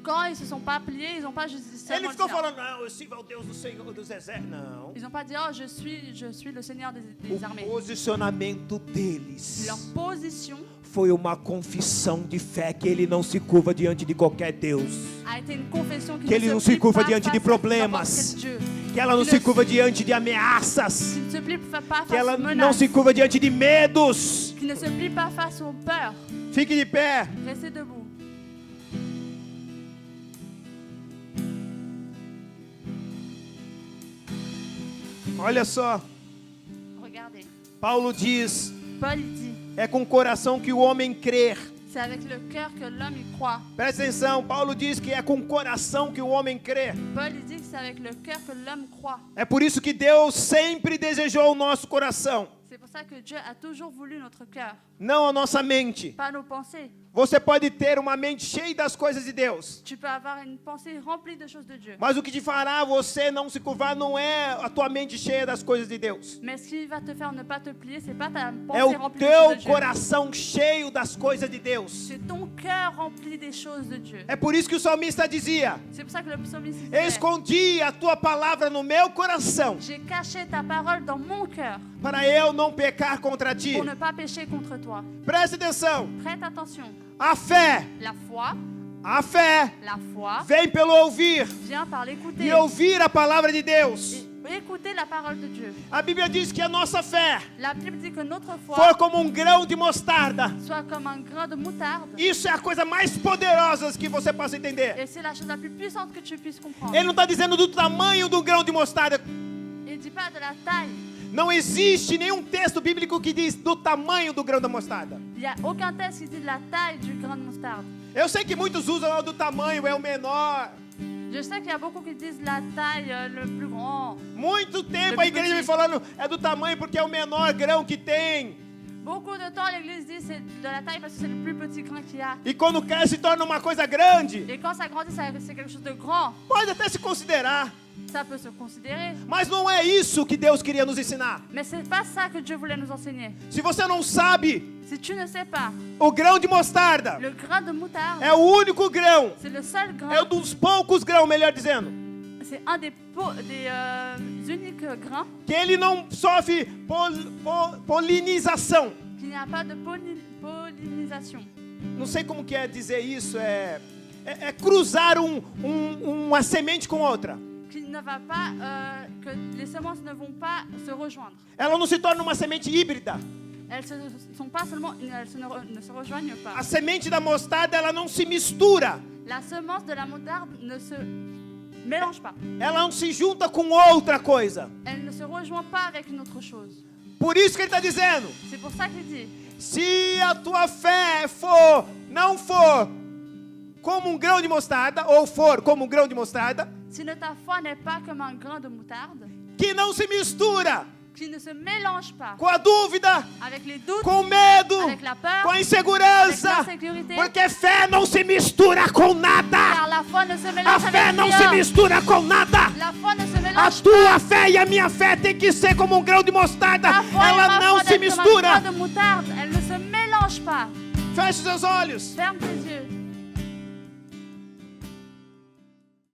Quand ils se sont pas pliés, ils n'ont pas juste dit Ele seulement le ficou Seigneur. falando, não, eu sirvo ao Deus do Senhor dos Exércitos. Não. Ils n'ont pas dit, oh, je suis le Seigneur des armées. O posicionamento deles Leur position foi uma confissão de fé que ele não se curva diante de qualquer Deus. a été une confession Que ele não se plie curva pas diante de face à problemas. n'importe quel Dieu. Que ela não se curva diante de ameaças. Qui ne se plie pas Que face ela aux não menaces. se curva diante de medos. Qui ne se plie pas face aux peurs. Fique de pé. Restez debout. Olha só, Regardez. Paulo diz, Paul dit, é com o coração que o homem crer. c'est avec le cœur que l'homme y croit. Presta atenção, Paulo diz que é com o coração que o homem crê. Paul il dit que c'est avec le cœur que l'homme croit. É por isso que Deus sempre desejou o nosso coração, C'est pour ça que Dieu a toujours voulu notre cœur, não a nossa mente. pas nos pensées. Você pode ter uma mente cheia das coisas de Deus, Tu peux avoir une pensée remplie de choses de Dieu. mas o que te fará você não se curvar não é a tua mente cheia das coisas de Deus. Mais ce qui va te faire ne pas te plier, c'est pas ta pensée É o remplie de choses teu de Dieu. coração cheio das coisas de Deus. C'est ton cœur rempli des choses de Dieu. É por isso que o salmista dizia: C'est pour ça que le psalmiste disait, escondi a tua palavra no meu coração, j'ai caché ta parole dans mon cœur para eu não pecar contra ti. pour ne pas pécher contre toi. Preste atenção, Prête attention. a fé La foi vem pelo ouvir vient par l'écouter. e ouvir a palavra de Deus. Et écouter la parole de Dieu. A Bíblia diz que a nossa fé La Bible dit que notre foi for como um grão de mostarda. soit comme un grain de moutarde. Isso é a coisa mais poderosa que você possa entender. Et c'est la chose la plus puissante que tu puisses comprendre. Ele não está dizendo do tamanho do grão de mostarda. Il ne dit pas de la taille. Não existe nenhum texto bíblico que diz do tamanho do grão da mostarda. Il n'y a aucun texte qui dit de la taille du grain de moutarde. Eu sei que muitos usam do tamanho, é o menor. Je sais qu'il y a beaucoup qui disent la taille, le plus grand. Muito tempo a igreja vem falando é do tamanho porque é o menor grão que tem. Beaucoup de temps, l'Église dit c'est de la taille parce que c'est le plus petit grain qu'il y a. E quando quer se torna uma coisa grande, Et quand ça grandit, c'est quelque chose de grand. pode até se considerar. Ça peut se considérer. Mas não é isso que Deus queria nos ensinar. Mais c'est pas ça que Dieu voulait nous enseigner. Se você não sabe, Si tu ne sais pas, o grão de mostarda le grain de moutarde, é o único grão, c'est le seul é grain, um dos poucos grãos, melhor dizendo, c'est un des uniques grains que ele não sofre polinização. qu'il n'y a pas de pollinisation. Não sei como que é dizer isso, é cruzar uma semente com outra. Qu'il ne va pas, que les semences ne vont pas se rejoindre. Ela não se torna uma semente híbrida. Elles sont pas seulement, ne se rejoignent pas. A semente da mostarda, ela não se mistura. La semence de la moutarde ne se mélange pas. Ela não se junta com outra coisa. Elle ne se rejoint pas avec une autre chose. Por isso que ele está dizendo, C'est pour ça qu'il dit, se a tua fé não for como um grão de mostarda, ou for como um grão de mostarda, si ta foi n'est pas comme un grain de moutarde, que não se mistura qui ne se mélange pas com a dúvida, avec les doutes, com o medo, avec la peur, com a insegurança, avec l'insécurité, porque fé não se mistura com nada. car la foi ne se A mélange fé avec não se rien. mistura com nada. La foi ne se A mélange tua fé e a minha fé tem que ser como um grão de mostarda. La foi et Ela ma não foi se d'être comme un mistura. grain de moutarde, elle ne se mélange pas. Feche seus olhos. Ferme tes yeux.